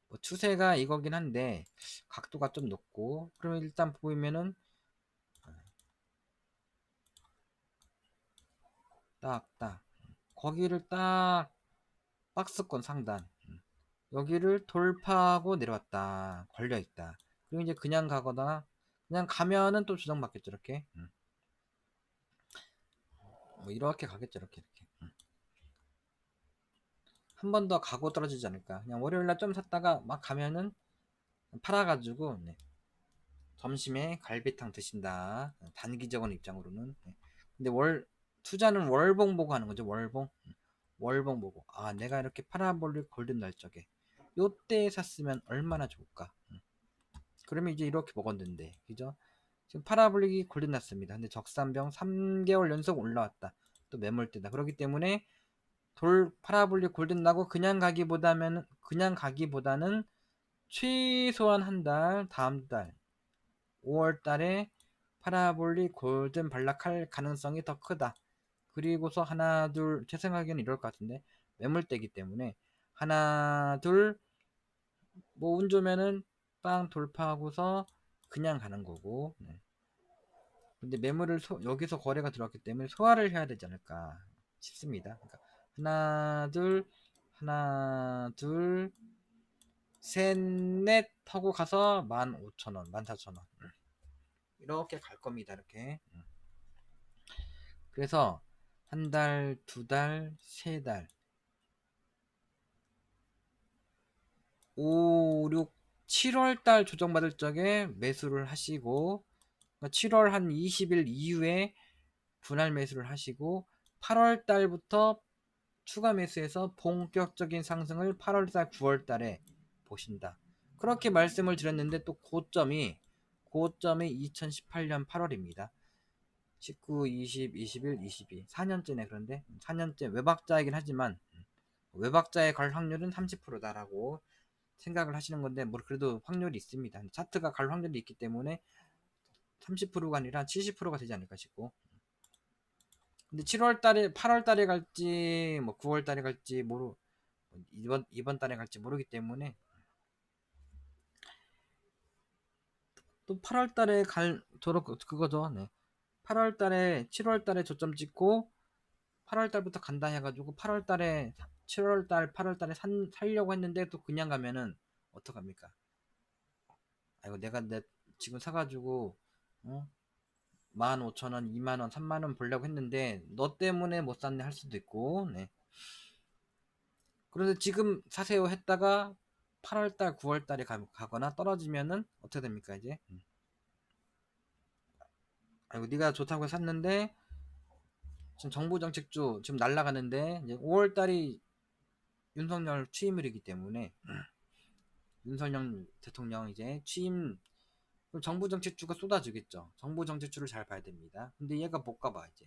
뭐 추세가 이거긴 한데 각도가 좀 높고, 그러면 일단 보이면은 딱딱 거기를 딱 박스권 상단 여기를 돌파하고 내려왔다, 걸려있다. 그리고 이제 그냥 가거나, 그냥 가면은 또 조정받겠죠. 이렇게 뭐 이렇게 가겠죠. 이렇게 한 번 더 가고 떨어지지 않을까. 그냥 월요일날 좀 샀다가 막 가면은 팔아가지고 점심에 갈비탕 드신다. 단기적인 입장으로는. 근데 투자는 월봉 보고 하는 거죠. 월봉 보고. 아, 내가 이렇게 파라볼릭 골든 날적에 요때 샀으면 얼마나 좋을까. 그러면 이제 이렇게 먹었는데, 그죠? 지금 파라볼릭이 골든 났습니다. 근데 적산병 3개월 연속 올라왔다. 또 매물대다. 그렇기 때문에 파라볼릭 골든 나고 그냥 가기보다는 최소한 한 달, 다음 달 5월 달에 파라볼릭 골든 발락할 가능성이 더 크다. 그리고서 하나 둘, 제 생각에는 이럴 것 같은데, 매물대기 때문에 하나 둘, 뭐 운 좋으면은 빵 돌파하고서 그냥 가는 거고. 근데 매물을 여기서 거래가 들어왔기 때문에 소화를 해야 되지 않을까 싶습니다. 그러니까 하나 둘 셋 넷 하고 가서 15,000원 14,000원 이렇게 갈 겁니다. 이렇게. 그래서 한 달, 두 달, 세 달, 5, 6, 7월 달 조정받을 적에 매수를 하시고, 7월 한 20일 이후에 분할 매수를 하시고, 8월 달부터 추가 매수해서 본격적인 상승을 8월 달, 9월 달에 보신다. 그렇게 말씀을 드렸는데 또 고점이 2018년 8월입니다. 19, 20, 21, 22 4년째네. 그런데 4년째 외박자이긴 하지만 외박자에 갈 확률은 30%다라고 생각을 하시는 건데, 뭐 그래도 확률이 있습니다. 차트가 갈 확률이 있기 때문에 30%가 아니라 70%가 되지 않을까 싶고. 근데 7월 달에 8월 달에 갈지 뭐 9월 달에 갈지 이번 달에 갈지 모르기 때문에, 또 8월 달에 그거죠. 네. 8월 달에 7월 달에 저점 찍고 8월 달부터 간다 해가지고 8월 달에 7월 달 8월 달에 살려고 했는데 또 그냥 가면은 어떡합니까? 아이고, 내가 지금 사가지고 15,000원, 2만원, 3만원 벌려고 했는데 너 때문에 못 샀네 할 수도 있고. 네. 그런데 지금 사세요 했다가 8월달, 9월달에 가거나 떨어지면은 어떻게 됩니까 이제? 아이고, 네가 좋다고 샀는데 지금 정부정책주 지금 날라가는데, 이제 5월달이 윤석열 취임일이기 때문에 윤석열 대통령 이제 취임, 정부정책주가 쏟아지겠죠. 정부정책주를 잘 봐야 됩니다. 근데 얘가 못 가봐 이제.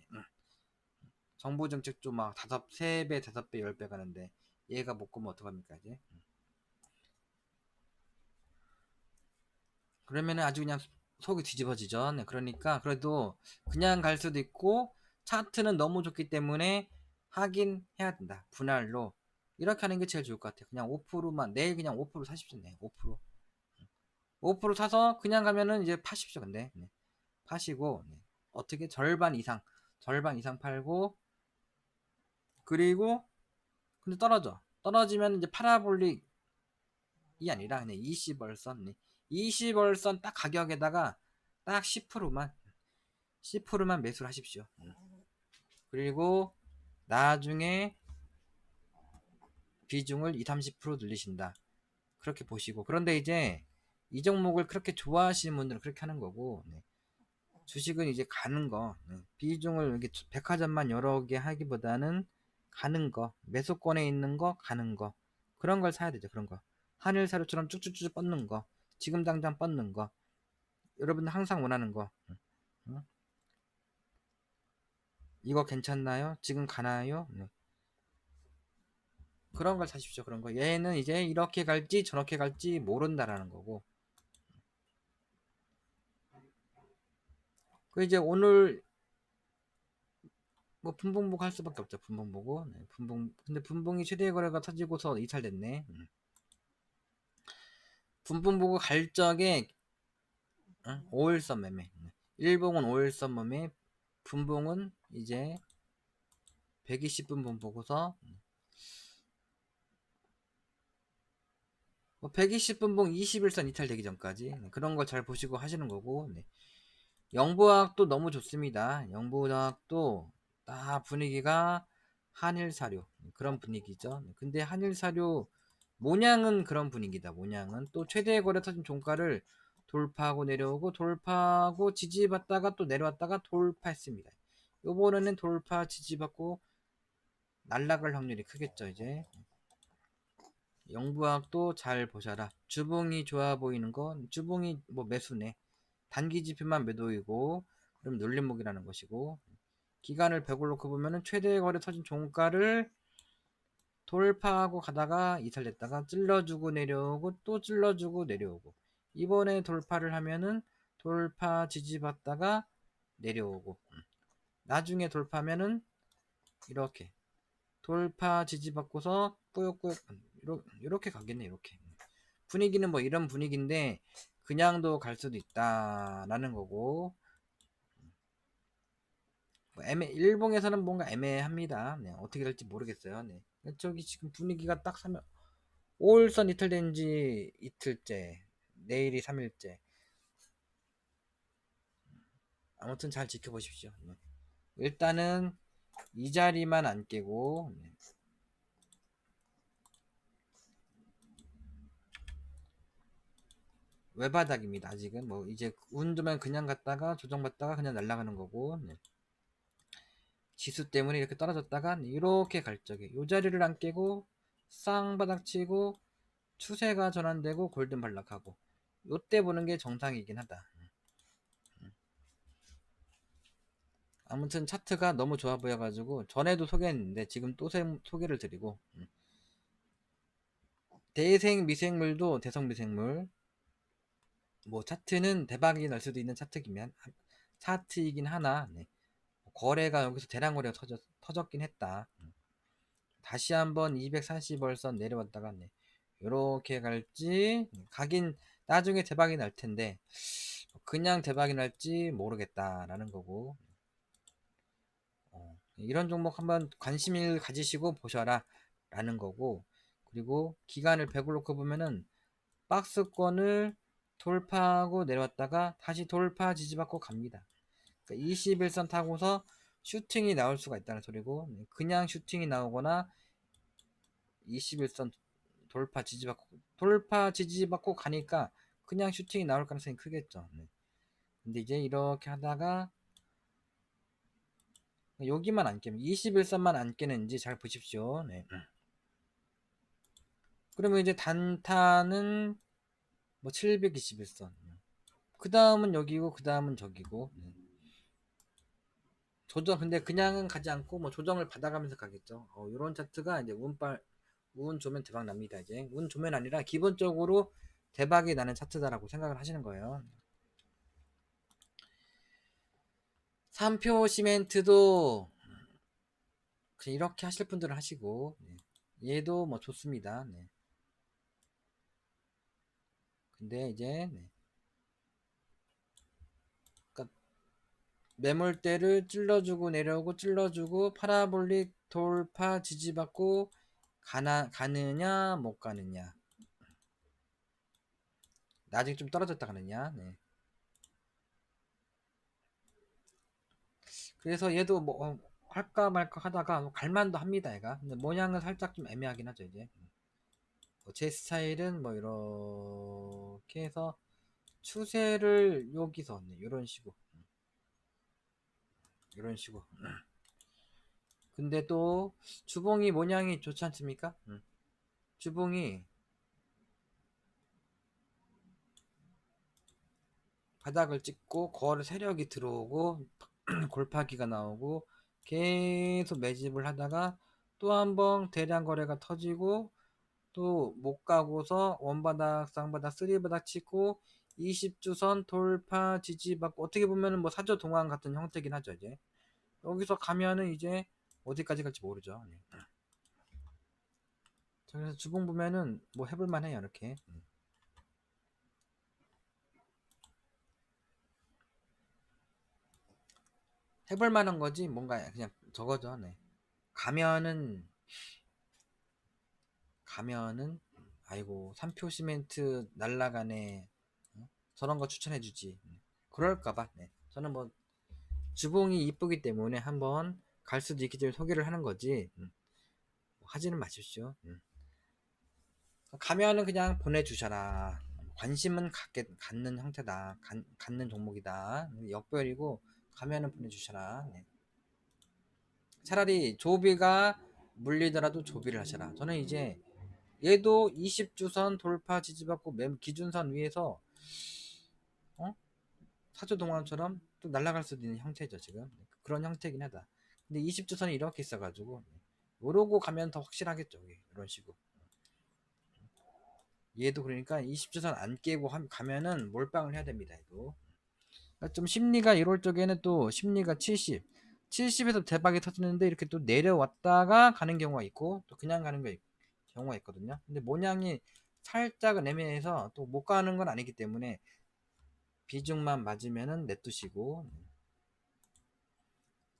정부정책주 막 3배, 5배, 10배 가는데 얘가 못 가면 어떡합니까 이제? 그러면은 아주 그냥 속이 뒤집어지죠. 네, 그러니까 그래도 그냥 갈 수도 있고, 차트는 너무 좋기 때문에 하긴 해야 된다. 분할로 이렇게 하는 게 제일 좋을 것 같아요. 그냥 5%만 내일 그냥 5% 사십시오. 네, 5% 사서 그냥 가면은 이제 파십시오. 근데 파시고, 어떻게 절반 이상 팔고, 그리고 근데 떨어지면 이제 파라볼릭이 아니라 그냥 20월선 20월선 딱 가격에다가 딱 10%만 매수를 하십시오. 그리고 나중에 비중을 2, 30% 늘리신다. 그렇게 보시고. 그런데 이제 이 종목을 그렇게 좋아하시는 분들은 그렇게 하는 거고, 주식은 이제 가는 거, 비중을 이렇게 백화점만 여러 개 하기보다는 가는 거, 매수권에 있는 거, 가는 거, 그런 걸 사야 되죠. 그런 거. 한일사료처럼 쭉쭉쭉 뻗는 거, 지금 당장 뻗는 거, 여러분 항상 원하는 거. 응? 이거 괜찮나요? 지금 가나요? 그런 걸 사십시오. 그런 거. 얘는 이제 이렇게 갈지 저렇게 갈지 모른다라는 거고. 그 이제 오늘 뭐 분봉 보고 할 수밖에 없죠. 분봉 보고. 네, 근데 분봉이 최대 거래가 터지고서 이탈됐네. 분봉 보고 갈 적에 5일선 매매. 일봉은 5일선 매매. 분봉은 이제 120분봉 보고서 120분봉 21선 이탈되기 전까지 그런 걸 잘 보시고 하시는 거고. 네. 영부학도 너무 좋습니다. 영부학도 딱 분위기가 한일사료 그런 분위기죠. 근데 한일사료 모양은 그런 분위기다. 모양은 또 최대 거래 터진 종가를 돌파하고 내려오고 돌파하고 지지받다가 또 내려왔다가 돌파했습니다. 요번에는 돌파 지지받고 날라갈 확률이 크겠죠. 이제 영부학도 잘 보셔라. 주봉이 좋아 보이는 건 주봉이 뭐 매수네. 단기 지표만 매도이고 그럼 눌림목이라는 것이고 기간을 100을 놓고 보면은 최대 거래 터진 종가를 돌파하고 가다가 이탈됐다가 찔러주고 내려오고 또 찔러주고 내려오고 이번에 돌파를 하면은 돌파 지지받다가 내려오고 나중에 돌파하면은 이렇게 돌파 지지받고서 꾸역꾸역 이렇게 가겠네. 이렇게 분위기는 뭐 이런 분위기인데 그냥도 갈 수도 있다라는 거고 뭐 일봉에서는 뭔가 애매합니다. 네, 어떻게 될지 모르겠어요. 네. 저기 지금 분위기가 딱 5일선 이틀된 지 이틀째, 내일이 3일째. 아무튼 잘 지켜보십시오. 네. 일단은 이 자리만 안 깨고 네. 외바닥입니다. 아직은 뭐 이제 운 좋으면 그냥 갔다가 조정받다가 그냥 날아가는 거고 네. 지수 때문에 이렇게 떨어졌다가 이렇게 갈 적에 이 자리를 안 깨고 쌍바닥 치고 추세가 전환되고 골든 발락하고 요때 보는 게 정상이긴 하다. 아무튼 차트가 너무 좋아 보여가지고 전에도 소개했는데 지금 또 소개를 드리고 대생 미생물도 대성 미생물 뭐 차트는 대박이 날 수도 있는 차트이긴 하나 네. 거래가 여기서 대량 거래가 터졌긴 했다. 다시 한번 240월선 내려왔다가 네. 요렇게 갈지 가긴 나중에 대박이 날 텐데 그냥 대박이 날지 모르겠다라는 거고 이런 종목 한번 관심을 가지시고 보셔라 라는 거고 그리고 기간을 100을 놓고 보면은 박스권을 돌파하고 내려왔다가 다시 돌파 지지받고 갑니다. 그러니까 21선 타고서 슈팅이 나올 수가 있다는 소리고 그냥 슈팅이 나오거나 21선 돌파 지지받고 가니까 그냥 슈팅이 나올 가능성이 크겠죠. 네. 근데 이제 이렇게 하다가 여기만 안 깨면 21선만 안 깨는지 잘 보십시오. 네. 그러면 이제 단타는 뭐 721선 그 다음은 여기고 그 다음은 저기고 조정 근데 그냥은 가지 않고 뭐 조정을 받아가면서 가겠죠. 요런 차트가 이제 운 좋으면 대박 납니다. 이제 운 좋으면 아니라 기본적으로 대박이 나는 차트다라고 생각을 하시는 거예요. 삼표 시멘트도 이렇게 하실 분들은 하시고 얘도 뭐 좋습니다. 네. 근데 이제 그러니까 매물대를 찔러주고 내려오고 찔러주고 파라볼릭 돌파 지지받고 가느냐 못 가느냐 나중에 좀 떨어졌다 가느냐 네. 그래서 얘도 뭐 할까 말까 하다가 갈만도 합니다. 얘가 근데 모양은 살짝 좀 애매하긴 하죠. 이제 제 스타일은 뭐 이렇게 해서 추세를 여기서 이런 식으로 이런 식으로 근데 또 주봉이 모양이 좋지 않습니까? 주봉이 바닥을 찍고 거래 세력이 들어오고 골파기가 나오고 계속 매집을 하다가 또 한번 대량 거래가 터지고 또 못 가고서 원바닥 쌍바닥 쓰리바닥 치고 20주선 돌파 지지받고 어떻게 보면은 뭐 사조 동안 같은 형태긴 하죠. 이제 여기서 가면은 이제 어디까지 갈지 모르죠. 네. 자, 그래서 주봉 보면은 뭐 해볼만 해요. 이렇게 해볼만한 거지 뭔가 그냥 저거죠. 네. 가면은 아이고 3표 시멘트 날라가네. 저런 거 추천해주지. 그럴까봐. 네. 저는 뭐 주봉이 이쁘기 때문에 한번 갈 수도 있기 때문에 소개를 하는 거지. 뭐 하지는 마십시오. 가면은 그냥 보내주셔라. 관심은 갖는 형태다. 갖는 종목이다. 역별이고 가면은 보내주셔라. 네. 차라리 조비가 물리더라도 조비를 하셔라. 저는 이제 얘도 20주선 돌파 지지받고 기준선 위에서 어? 사조동환처럼 또 날아갈 수도 있는 형태죠. 지금 그런 형태긴 하다. 근데 20주선이 이렇게 있어가지고 요러고 가면 더 확실하겠죠. 이런 식으로 얘도 그러니까 20주선 안 깨고 가면은 몰빵을 해야 됩니다. 얘도 그러니까 좀 심리가 이럴 적에는 또 심리가 70에서 대박이 터지는데 이렇게 또 내려왔다가 가는 경우가 있고 또 그냥 가는 경우가 있거든요. 근데 모양이 살짝은 애매해서 또 못 가는 건 아니기 때문에 비중만 맞으면은 냅두시고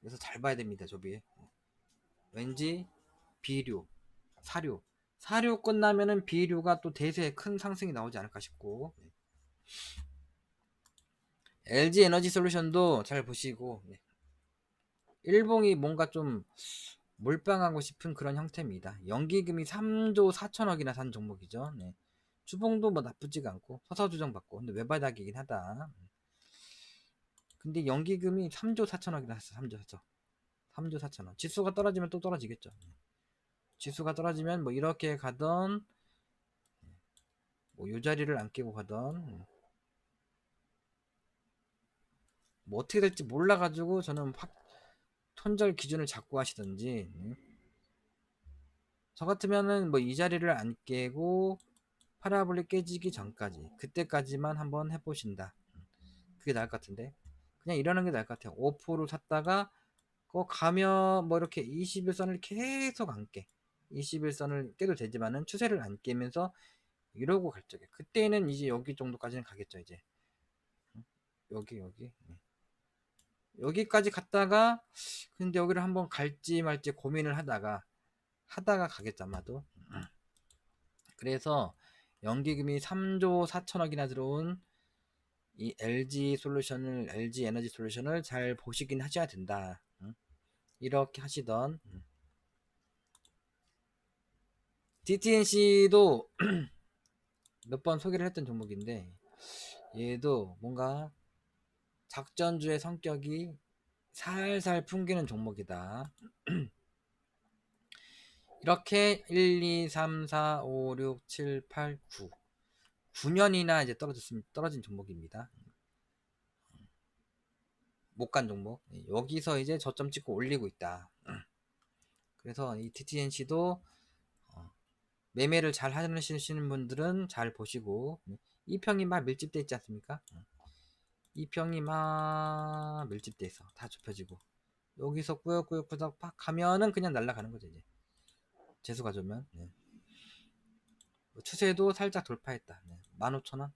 그래서 잘 봐야 됩니다. 조비에 왠지 비료 사료 끝나면은 비료가 또 대세에 큰 상승이 나오지 않을까 싶고 LG 에너지 솔루션도 잘 보시고 일봉이 뭔가 좀 몰빵하고 싶은 그런 형태입니다. 연기금이 3조 4천억이나 산 종목이죠. 네. 주봉도 뭐 나쁘지가 않고 서서 조정받고 근데 외바닥이긴 하다. 근데 연기금이 3조 4천억이나 샀어. 3조 4천억. 지수가 떨어지면 또 떨어지겠죠. 지수가 떨어지면 뭐 이렇게 가던 뭐 요 자리를 안 깨고 가던 뭐 어떻게 될지 몰라가지고 저는 확 손절 기준을 잡고 하시던지 저 같으면은 뭐 이 자리를 안 깨고 파라볼이 깨지기 전까지 그때까지만 한번 해보신다. 그게 나을 것 같은데 그냥 이러는 게 나을 것 같아요. 5%를 샀다가 가면 뭐 이렇게 21선을 계속 안 깨. 21선을 깨도 되지만은 추세를 안 깨면서 이러고 갈 적에 그때는 이제 여기 정도까지는 가겠죠. 이제 여기 여기까지 갔다가 근데 여기를 한번 갈지 말지 고민을 하다가 가겠죠 아마도. 그래서 연기금이 3조 4천억이나 들어온 이 LG 에너지 솔루션을 잘 보시긴 하셔야 된다. 이렇게 하시던 DTNC도 몇 번 소개를 했던 종목인데 얘도 뭔가 작전주의 성격이 살살 풍기는 종목이다. 이렇게 1, 2, 3, 4, 5, 6, 7, 8, 9 9년이나 이제 떨어진 종목입니다. 못 간 종목. 여기서 이제 저점 찍고 올리고 있다. 그래서 이 TTNC도 매매를 잘 하시는 분들은 잘 보시고 이 평이 막 밀집돼 있지 않습니까? 이 평이 막 밀집돼 있어. 다 좁혀지고 여기서 꾸역꾸역 팍 가면은 그냥 날아가는 거죠. 이제 재수가 좋으면 추세도 살짝 돌파했다. 15,000원.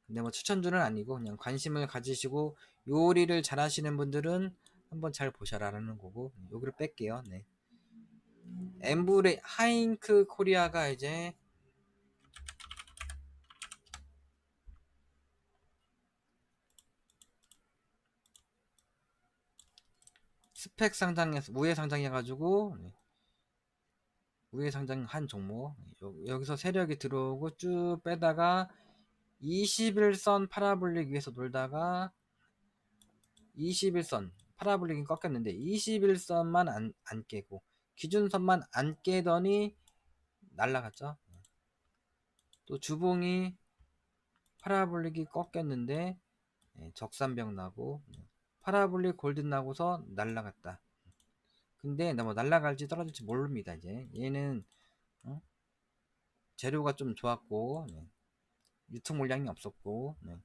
근데 뭐 추천주는 아니고 그냥 관심을 가지시고 요리를 잘 하시는 분들은 한번 잘 보셔라라는 거고 여기를 뺄게요. 엠브레 하잉크 코리아가 이제 스펙 상장에서 우회 상장해가지고 우회 상장한 종목 여기서 세력이 들어오고 쭉 빼다가 21선 파라볼릭 위에서 놀다가 21선 파라볼릭이 꺾였는데 21선만 안 깨고 기준선만 안 깨더니 날라갔죠. 또 주봉이 파라볼릭이 꺾였는데 적산병 나고 파라볼릭 골든 나고서 날라갔다. 근데 뭐 날라갈지 떨어질지 모릅니다. 이제 얘는 재료가 좀 좋았고 유통 물량이 없었고, 네.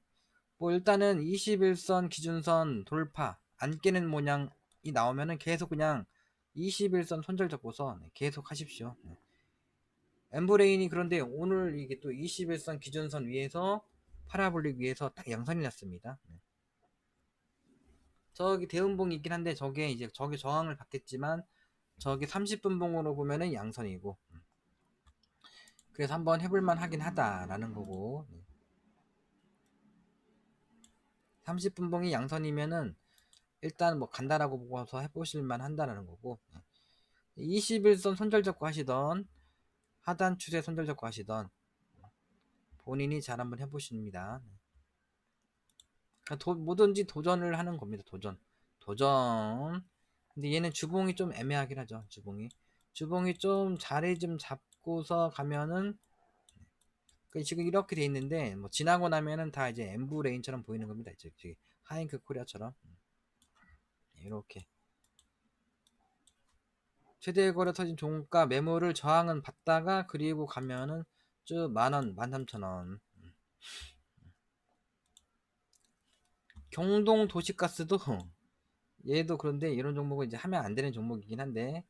뭐 일단은 21선 기준선 돌파 안 깨는 모양이 나오면은 계속 그냥 21선 손절 잡고서 네, 계속 하십시오. 네. 엠브레인이 그런데 오늘 이게 또 21선 기준선 위에서 파라볼릭 위에서 딱 양선이 났습니다. 네. 저기 대음봉이 있긴 한데 저게 이제 저게 저항을 받겠지만 저게 30분 봉으로 보면은 양선이고, 그래서 한번 해볼만 하긴 하다라는 거고, 30분 봉이 양선이면은 일단 뭐 간다라고 보고서 해보실만 한다라는 거고, 21선 손절 잡고 하시던 하단 추세 손절 잡고 하시던 본인이 잘 한번 해보십니다. 그러니까 뭐든지 도전을 하는 겁니다. 도전. 근데 얘는 주봉이 좀 애매하긴 하죠. 주봉이 좀 자리 좀 잡고서 가면은, 지금 이렇게 돼 있는데 뭐 지나고 나면은 다 이제 엠브 레인처럼 보이는 겁니다. 이제 하잉크 코리아처럼 이렇게 최대 거래 터진 종가 매물을 저항은 받다가 그리고 가면은 쭉 만원, 13,000원. 경동 도시가스도 얘도 그런데 이런 종목은 이제 하면 안 되는 종목이긴 한데,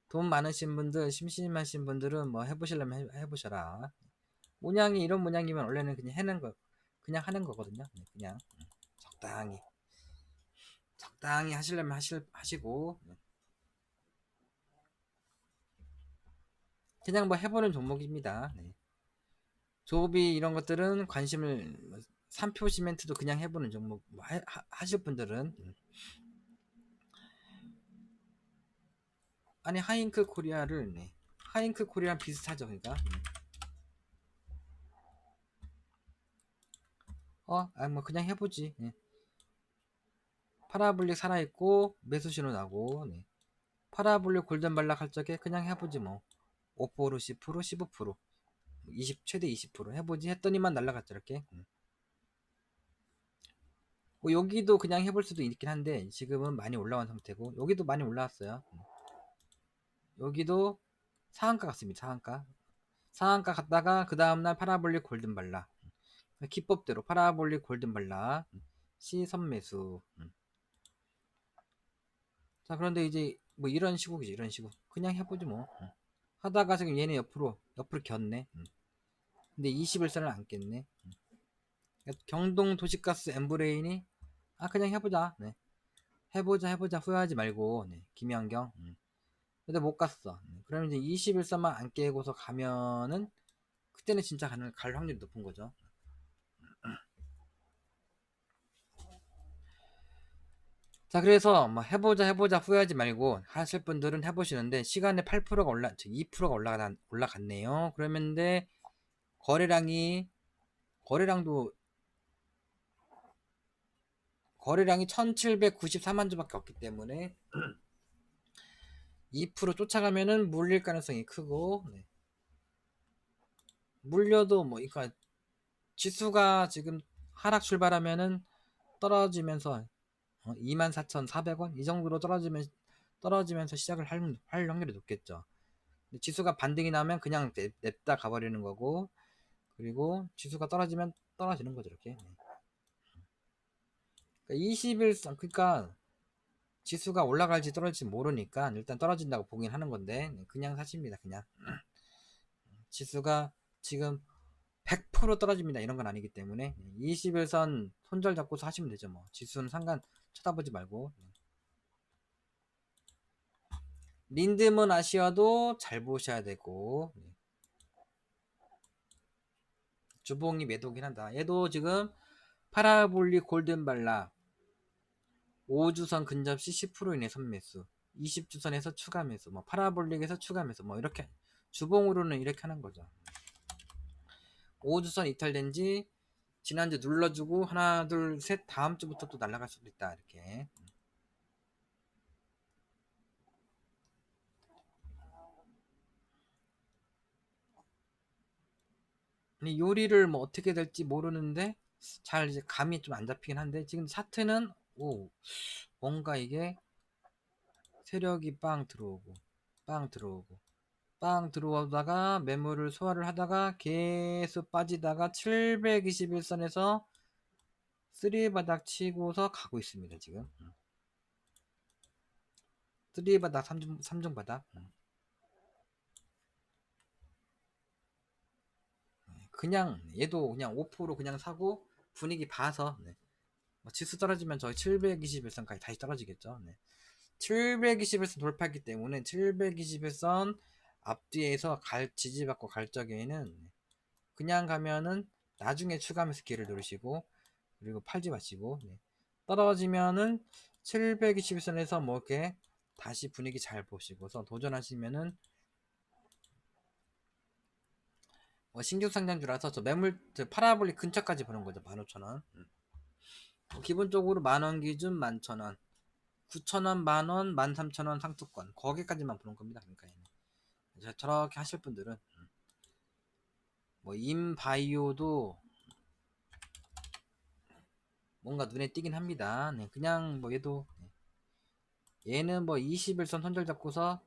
돈 많으신 분들, 심심하신 분들은 뭐 해보시려면 해보셔라. 모양이 이런 모양이면 원래는 그냥 하는 거거든요. 그냥 적당히 하시려면 하시고, 그냥 뭐 해보는 종목입니다. 네. 조비 이런 것들은 관심을, 삼표 시멘트도 그냥 해보는 종목 뭐 하실 분들은, 아니 하잉크 코리아를, 하잉크 코리아 비슷하죠. 그러니까 뭐 그냥 해보지. 파라블릭 살아있고 매수 신호 나고, 파라블릭 골든 발락 할 적에 그냥 해보지 뭐. 5% 10% 15% 20 최대 20% 해보지 했더니만 날라갔죠 이렇게. 뭐 여기도 그냥 해볼 수도 있긴 한데 지금은 많이 올라온 상태고, 여기도 많이 올라왔어요. 여기도 상한가 같습니다. 상한가 갔다가 그 다음날 파라볼릭 골든 발락, 기법대로 파라볼릭 골든 발락 시선 매수. 자, 그런데 이제 뭐 이런 식으로지, 이런 식으로 그냥 해보지 뭐. 하다가 지금 얘네 옆으로 겼네. 근데 21선을 안 깼네. 경동 도시가스 엠브레인이 그냥 해보자. 해보자 후회하지 말고. 김연경. 근데 못 갔어. 그러면 이제 21선만 안 깨고서 가면은 그때는 진짜 갈 확률이 높은 거죠. 자, 그래서 뭐 해보자 후회하지 말고 하실 분들은 해보시는데, 시간에 8%가 2%가 올라갔네요. 그러면 근데 거래량이 거래량도 거래량이 1794만 주밖에 없기 때문에 2% 쫓아가면은 물릴 가능성이 크고, 물려도 뭐, 그러니까 지수가 지금 하락 출발하면은 떨어지면서 24,400원 이 정도로 떨어지면서 시작을 할 확률이 높겠죠. 지수가 반등이 나면 그냥 냅다 가버리는 거고, 그리고 지수가 떨어지면 떨어지는 거죠 이렇게. 그러니까 21선, 그러니까 지수가 올라갈지 떨어질지 모르니까 일단 떨어진다고 보긴 하는 건데, 그냥 사십니다. 그냥 지수가 지금 100% 떨어집니다 이런 건 아니기 때문에 21선 손절 잡고서 하시면 되죠. 뭐 지수는 상관 쳐다보지 말고. 린드먼 아시아도 잘 보셔야 되고, 주봉이 매도긴 한다. 얘도 지금 파라볼릭 골든발라 5주선 근접시 10% 이내 선매수, 20주선에서 추가매수, 뭐 파라볼릭에서 추가매수, 뭐 이렇게 주봉으로는 이렇게 하는 거죠. 5주선 이탈된 지 지난주 눌러주고 하나 둘 셋 다음 주부터 또 날아갈 수도 있다 이렇게. 아니, 요리를 뭐 어떻게 될지 모르는데 잘 이제 감이 좀 안 잡히긴 한데, 지금 차트는 뭔가 이게 세력이 빵 들어오고 빵 들어오다가 매물을 소화를 하다가 계속 빠지다가 721선에서 3바닥 치고서 가고 있습니다. 지금 3바닥 3중 바닥. 그냥 얘도 그냥 5% 그냥 사고 분위기 봐서 지수 떨어지면 저희 721선까지 다시 떨어지겠죠. 721선 돌파했기 때문에 721선 앞뒤에서 지지받고 갈 적에는 그냥 가면은 나중에 추가하면서 기회를 누르시고, 그리고 팔지 마시고, 떨어지면은 721선에서 뭐 이렇게 다시 분위기 잘 보시고서 도전하시면은 뭐 신규 상장주라서 저 매물 파라볼릭 근처까지 보는 거죠. 15,000원. 기본적으로 만원 기준 11,000원, 9,000원, 만원, 13,000원 상투권 거기까지만 보는 겁니다. 그러니까 저렇게 하실 분들은 뭐 인바이오도 뭔가 눈에 띄긴 합니다. 그냥 뭐 얘는 뭐 21선 손절 잡고서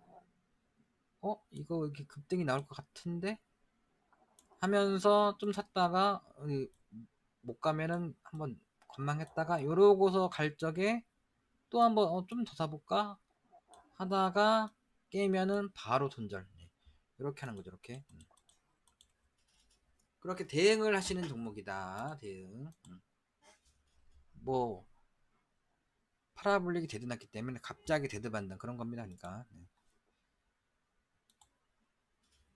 이거 이렇게 급등이 나올 것 같은데 하면서 좀 샀다가 못 가면은 한번 건망했다가 요러고서 갈 적에 또 한번 좀 더 사볼까 하다가 깨면은 바로 손절. 이렇게 하는 거죠. 이렇게 그렇게 대응을 하시는 종목이다. 대응. 뭐 파라블릭이 대드났기 때문에 갑자기 대드받는 그런 겁니다.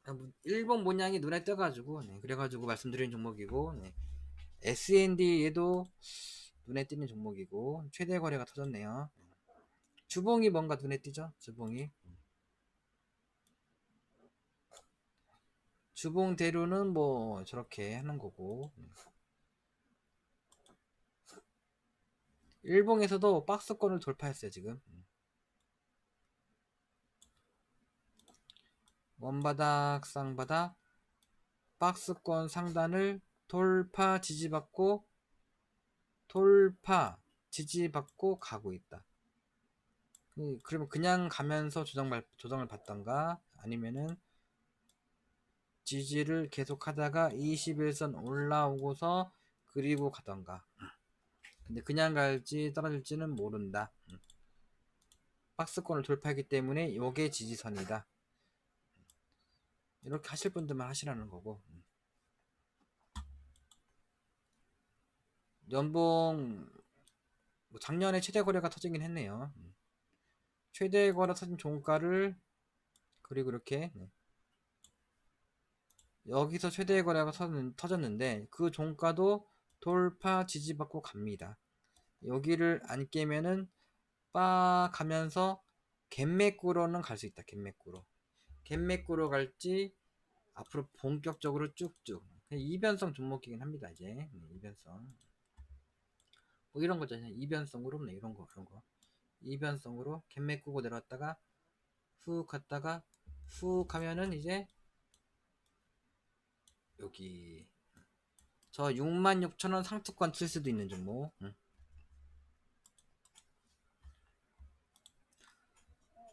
그러니까 일본 모양이 눈에 떠가지고 그래가지고 말씀드린 종목이고, SND에도 눈에 띄는 종목이고 최대 거래가 터졌네요. 주봉이 뭔가 눈에 띄죠. 주봉대로는 뭐 저렇게 하는 거고, 일봉에서도 박스권을 돌파했어요. 지금 원바닥 쌍바닥 박스권 상단을 돌파 지지받고 가고 있다. 그러면 그냥 가면서 조정을 받던가 아니면은 지지를 계속 하다가 21선 올라오고서 그리고 가던가. 근데 그냥 갈지 떨어질지는 모른다. 박스권을 돌파했기 때문에 요게 지지선이다. 이렇게 하실 분들만 하시라는 거고, 연봉 뭐 작년에 최대 거래가 터지긴 했네요. 최대 거래 터진 종가를 그리고 이렇게 여기서 최대 거래가 터졌는데 그 종가도 돌파 지지받고 갑니다. 여기를 안 깨면은 빠 가면서 갭매꾸로는 갈 수 있다. 갭매꾸로 갈지 앞으로 본격적으로 쭉쭉 이변성 종목이긴 합니다. 이제 이변성 뭐 이런 거잖아요. 이변성으로 이런 거 이변성으로 갭매꾸고 내려왔다가 훅 갔다가 훅 가면은 이제 여기 저 66,000원 상투권 칠 수도 있는 종목.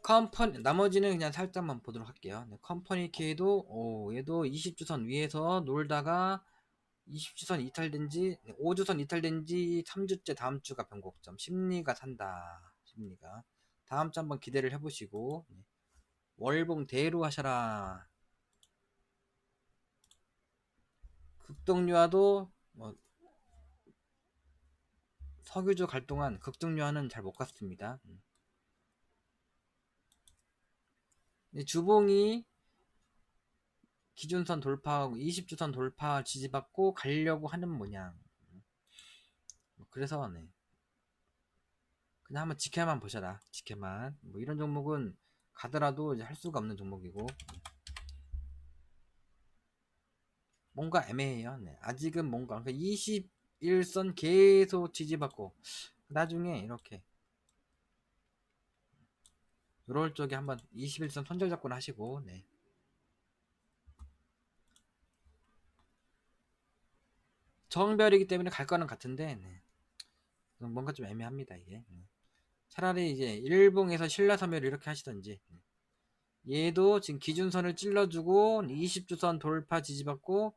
컴퍼니 나머지는 그냥 살짝만 보도록 할게요. 컴퍼니 K도 얘도 20주선 위에서 놀다가 20주선 이탈된지 5주선 이탈된지 3주째 다음 주가 변곡점 심리가 산다. 심리가 다음 주 한번 기대를 해보시고 월봉 대로 하셔라. 극동유화도 뭐 석유주 갈 동안 극동유화는 잘 못 갔습니다. 주봉이 기준선 돌파하고 20주선 돌파 지지받고 가려고 하는 모양. 그래서 그냥 한번 지켜만 보셔라. 지켜만. 뭐 이런 종목은 가더라도 이제 할 수가 없는 종목이고 뭔가 애매해요. 아직은 뭔가 그러니까 21선 계속 지지받고 나중에 이렇게 요럴 쪽에 한번 21선 손절 잡고 하시고 정별이기 때문에 갈 거는 같은데 뭔가 좀 애매합니다. 이게 차라리 이제 일봉에서 신라섬유를 이렇게 하시던지 얘도 지금 기준선을 찔러주고 20주선 돌파 지지받고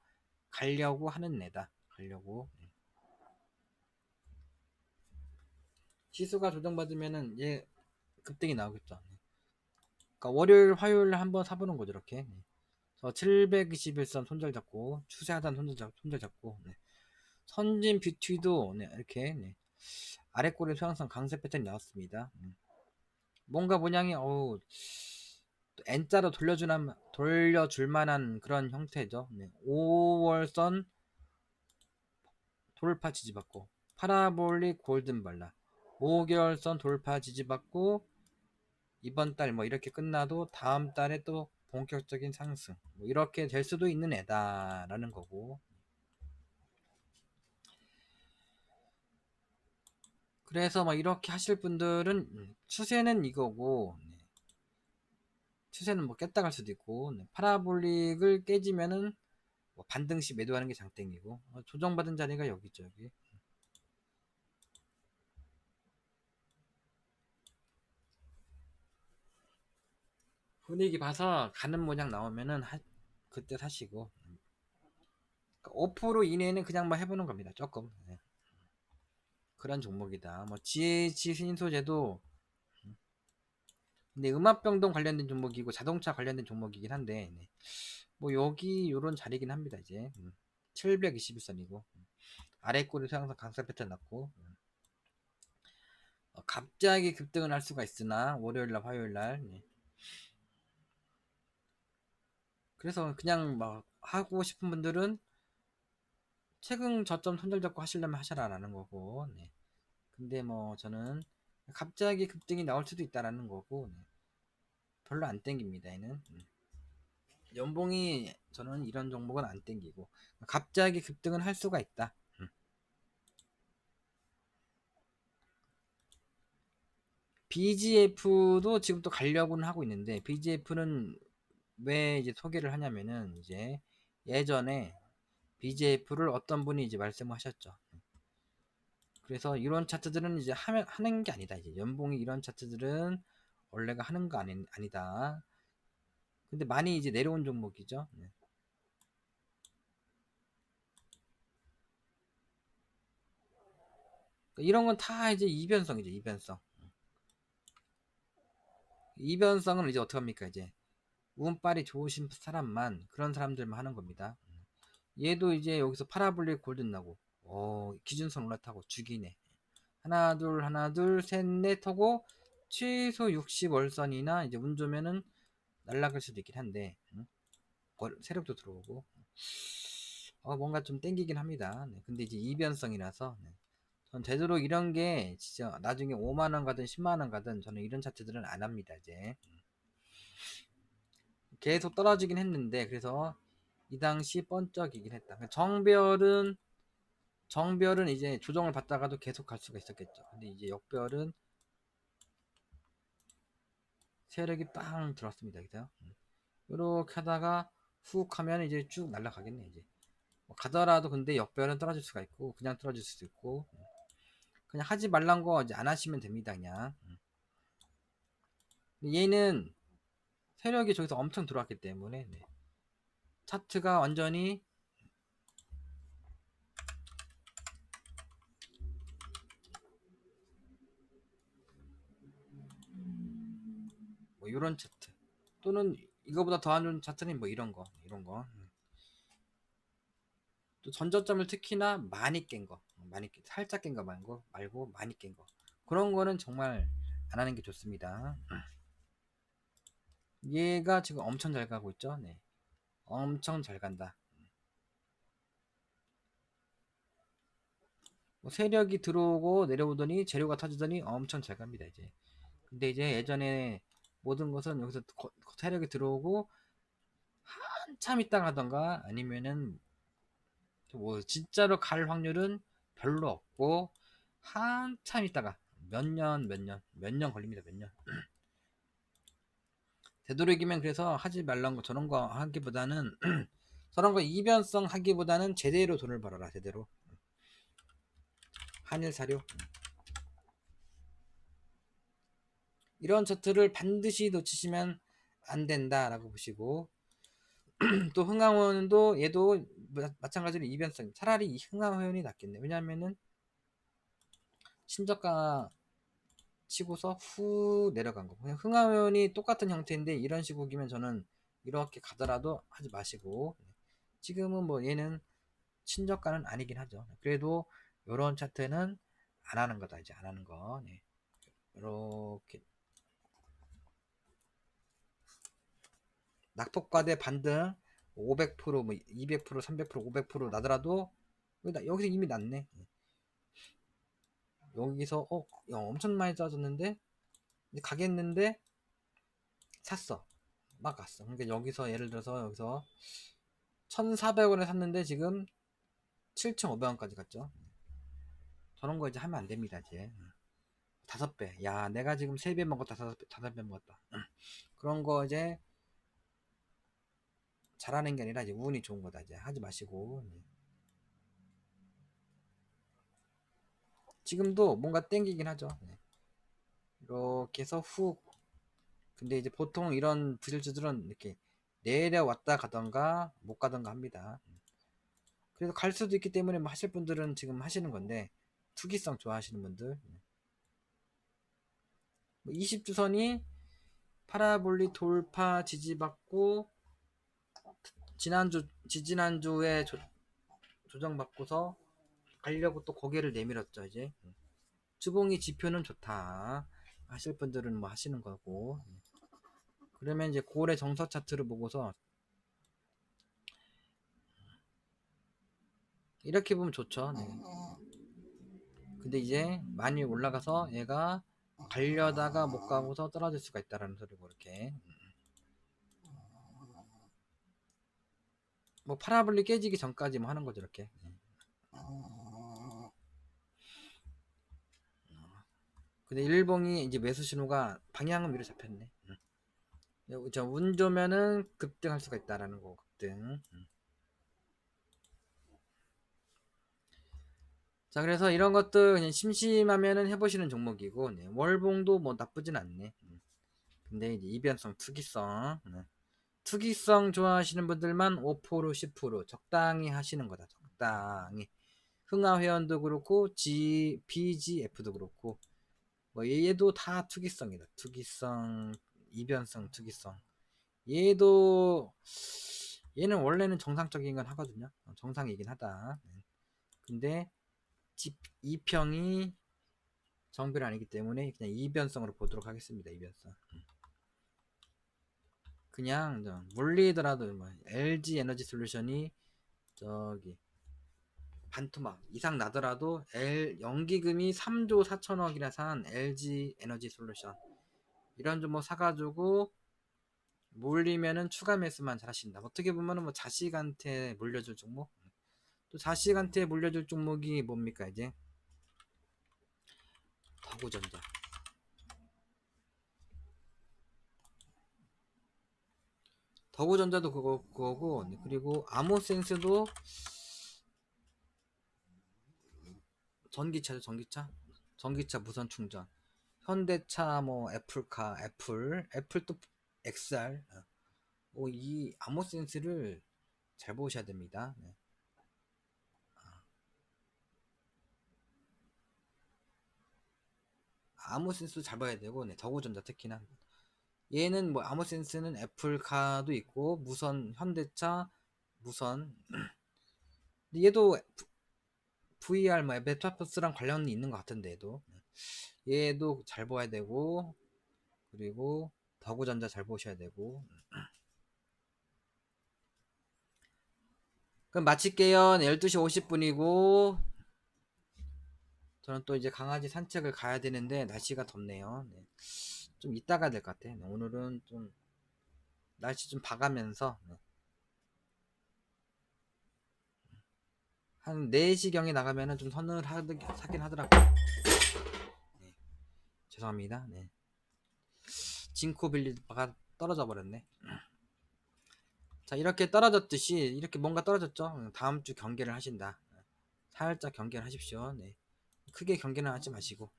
가려고 하는 애다. 가려고. 지수가 조정받으면은 얘 급등이 나오겠죠. 그러니까 월요일, 화요일 한번 사보는 거죠. 이렇게. 저 721선 손절 잡고 추세 하단 손절 잡고 네. 선진 뷰티도 네, 이렇게 네. 아래 꼬리 소양선 강세 패턴이 나왔습니다. 뭔가 모양이 N자로 돌려줄 만한 그런 형태죠. 네. 5월선 돌파 지지받고 파라볼릭 골든발라 5개월선 돌파 지지받고 이번 달 뭐 이렇게 끝나도 다음 달에 또 본격적인 상승 뭐 이렇게 될 수도 있는 애다라는 거고, 그래서 막 이렇게 하실 분들은 추세는 이거고 추세는 뭐 깼다 갈 수도 있고 파라볼릭을 깨지면은 뭐 반등시 매도하는 게 장땡이고 조정받은 자리가 여기죠. 여기 분위기 봐서 가는 모양 나오면은 그때 사시고, 그러니까 5% 이내에는 그냥 뭐 해보는 겁니다. 조금 그런 종목이다. 뭐 GH 신소재도 근데 음압병동 관련된 종목이고 자동차 관련된 종목이긴 한데 뭐 여기 요런 자리긴 합니다. 이제 721선이고 아래 꼬리에서 항상 강세 패턴 났고 갑자기 급등을 할 수가 있으나 월요일날 화요일날 그래서 그냥 막 하고 싶은 분들은 최근 저점 손절 잡고 하시려면 하셔라라는 거고 근데 뭐 저는 갑자기 급등이 나올 수도 있다라는 거고 별로 안 땡깁니다. 얘는 연봉이 저는 이런 종목은 안 땡기고 갑자기 급등은 할 수가 있다. BGF도 지금 또 가려고는 하고 있는데 BGF는 왜 이제 소개를 하냐면은 이제 예전에 BGF를 어떤 분이 이제 말씀하셨죠. 그래서 이런 차트들은 이제 하는 게 아니다. 이제 연봉이 이런 차트들은 원래가 하는 거 아니다. 근데 많이 이제 내려온 종목이죠. 그러니까 이런 건 다 이제 이변성이죠. 이변성. 이변성은 이제 어떻게 합니까? 이제 운빨이 좋으신 사람만 그런 사람들만 하는 겁니다. 얘도 이제 여기서 파라볼릭 골든 나고 기준선 올라타고 죽이네. 하나 둘 셋 넷 하고 최소 60월선이나 이제 운 좋으면은 날라갈 수도 있긴 한데 세력도 들어오고 뭔가 좀 땡기긴 합니다. 근데 이제 이변성이라서 전 되도록 이런 게 진짜 나중에 5만원 가든 10만원 가든 저는 이런 차트들은 안 합니다. 이제 계속 떨어지긴 했는데 그래서 이 당시 번쩍이긴 했다. 정별은 이제 조정을 받다가도 계속 갈 수가 있었겠죠. 근데 이제 역별은 세력이 빵 들었습니다. 그죠? 이렇게 하다가 훅 하면 이제 쭉 날아가겠네. 이제 뭐 가더라도 근데 역별은 떨어질 수가 있고 그냥 떨어질 수도 있고 그냥 하지 말란 거 이제 안 하시면 됩니다. 그냥 얘는 세력이 저기서 엄청 들어왔기 때문에 차트가 완전히 뭐 이런 차트 또는 이거보다 더 안 좋은 차트는 뭐 이런 거 또 전저점을 특히나 많이 깬 거, 살짝 깬 거 말고 많이 깬 거. 그런 거는 정말 안 하는 게 좋습니다. 얘가 지금 엄청 잘 가고 있죠? 네. 엄청 잘 간다. 뭐 세력이 들어오고 내려오더니 재료가 터지더니 엄청 잘 갑니다, 이제. 근데 이제 예전에 모든 것은 여기서 세력이 들어오고 한참 있다가 하던가 아니면은 뭐 진짜로 갈 확률은 별로 없고 한참 있다가 몇 년 걸립니다. 몇 년. 되도록이면 그래서 하지 말란 거 저런 거 하기보다는 저런 거 이변성 하기보다는 제대로 돈을 벌어라. 제대로. 한일 사료. 이런 차트를 반드시 놓치시면 안 된다라고 보시고 또 흥하호연도 얘도 마찬가지로 이변성 차라리 이 흥하호연이 낫겠네. 왜냐하면은 신저가 치고서 후 내려간 거. 그냥 흥하호연이 똑같은 형태인데 이런 시국이면 저는 이렇게 가더라도 하지 마시고 지금은 뭐 얘는 친저가는 아니긴 하죠. 그래도 요런 차트는 안 하는 거다. 이제 안 하는 거. 네. 이렇게 낙폭과대 반등 500%, 뭐 200%, 300%, 500% 나더라도 여기서 이미 났네. 여기서 야, 엄청 많이 떨어졌는데 가겠는데 샀어. 막 갔어. 그러니까 여기서 예를 들어서 여기서 1,400원에 샀는데 지금 7,500원까지 갔죠. 저런 거 이제 하면 안 됩니다. 이제 5배. 야, 내가 지금 3배 먹었다. 5배 먹었다. 그런 거 이제 잘하는 게 아니라 이제 운이 좋은 거다. 이제 하지 마시고. 지금도 뭔가 땡기긴 하죠. 이렇게 해서 훅. 근데 이제 보통 이런 부실주들은 이렇게 내려왔다 가던가 못 가던가 합니다. 그래서 갈 수도 있기 때문에 뭐 하실 분들은 지금 하시는 건데 투기성 좋아하시는 분들 20주선이 파라볼리 돌파 지지받고 지지난주에 조정받고서 가려고 또 고개를 내밀었죠. 이제 주봉이 지표는 좋다 하실 분들은 뭐 하시는 거고 그러면 이제 고래 정서 차트를 보고서 이렇게 보면 좋죠. 네. 근데 이제 많이 올라가서 얘가 가려다가 못 가고서 떨어질 수가 있다라는 소리고 이렇게 뭐 파라블리 깨지기 전까지 뭐 하는 거죠 이렇게. 근데 일봉이 이제 매수 신호가 방향은 위로 잡혔네. 운 좋으면은 급등할 수가 있다라는 거 급등. 자 그래서 이런 것들 그냥 심심하면은 해보시는 종목이고 네. 월봉도 뭐 나쁘진 않네. 근데 이제 이변성 투기성 투기성 좋아하시는 분들만 5% 10% 적당히 하시는 거다. 적당히 흥하회원도 그렇고 BGF도 그렇고 뭐 얘도 다 투기성이다. 투기성 이변성 투기성 얘도 얘는 원래는 정상적인 건 하거든요. 정상이긴 하다. 근데 2평이 정비를 아니기 때문에 그냥 이변성으로 보도록 하겠습니다. 이변성. 그냥 물리더라도 뭐 LG 에너지 솔루션이 저기 반토막 이상 나더라도 연기금이 3조 4천억이나 산 LG 에너지 솔루션 이런 종목 사가지고 몰리면은 추가 매수만 잘 하신다. 어떻게 보면은 뭐 자식한테 물려줄 종목 또 자식한테 물려줄 종목이 뭡니까 이제 더구전자 더구전자도 그거고 그리고 아모센스도 전기차죠. 전기차 무선 충전 현대차 뭐 애플 또 XR 이 아모센스를 잘 보셔야 됩니다. 네. 아모센스 잘 봐야 되고 더구전자 특히나 얘는 뭐 아모센스는 애플카도 있고 무선 현대차 무선 얘도 VR 뭐 메타버스랑 관련이 있는 것 같은데 얘도 잘 봐야 되고 그리고 더구전자 잘 보셔야 되고 그럼 마칠게요. 12시 50분이고 저는 또 이제 강아지 산책을 가야 되는데 날씨가 덥네요. 네. 좀 이따가 될 것 같아. 오늘은 좀 날씨 좀 봐가면서 한 4시경에 나가면은 좀 사긴 하더라고요. 네. 죄송합니다. 네. 징코 빌리가 떨어져 버렸네. 자 이렇게 떨어졌듯이 이렇게 뭔가 떨어졌죠. 다음 주 경계를 하신다. 살짝 경계를 하십시오. 네. 크게 경계는 하지 마시고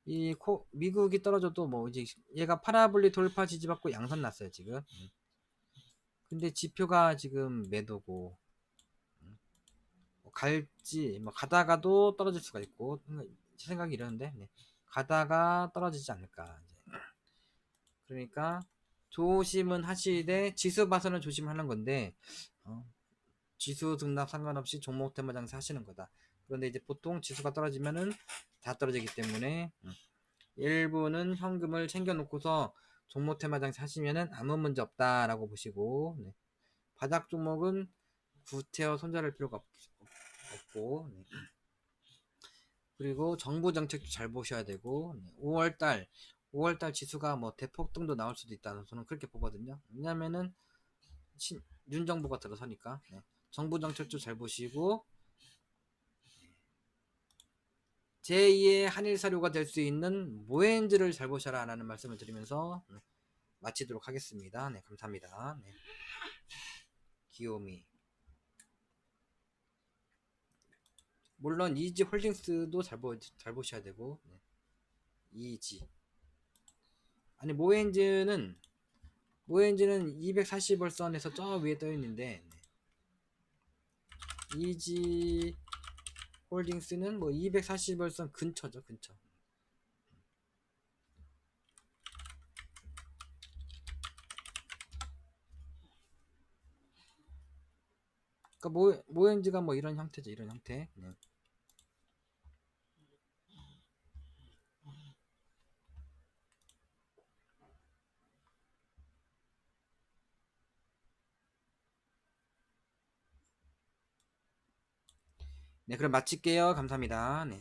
미국이 떨어져도 뭐 이제 얘가 파라볼릭 돌파 지지받고 양선 났어요 지금. 근데 지표가 지금 매도고, 뭐 갈지 뭐 가다가도 떨어질 수가 있고, 제 생각이 이러는데, 네. 가다가 떨어지지 않을까 이제. 그러니까 조심은 하시되 지수 봐서는 조심하는 건데, 어, 지수 등락 상관없이 종목 테마 장사 하시는 거다. 그런데 이제 보통 지수가 떨어지면은 다 떨어지기 때문에, 일부는 현금을 챙겨 놓고서 종목 테마 장사 하시면은 아무 문제 없다라고 보시고, 네. 바닥 종목은 구태여 손절할 필요가 없고, 네. 그리고 정부 정책도 잘 보셔야 되고, 네. 5월달 지수가 뭐 대폭등도 나올 수도 있다는 저는 그렇게 보거든요. 왜냐면은 윤정부가 들어서니까. 네. 정부 정책도 잘 보시고, 제2의 한일사료가 될 수 있는 모엔즈를 잘 보셔라 라는 말씀을 드리면서, 네. 마치도록 하겠습니다. 네, 감사합니다. 네. 기요미. 물론 이지 홀딩스도 잘 보셔야 되고, 네. 이지. 아니 모엔즈는 240월선에서 저 위에 떠 있는데, 네. 이지 홀딩스는 뭐 240월선 근처죠, 근처. 그러니까 모엔즈가 뭐 이런 형태죠, 이런 형태. 네. 네, 그럼 마칠게요. 감사합니다. 네.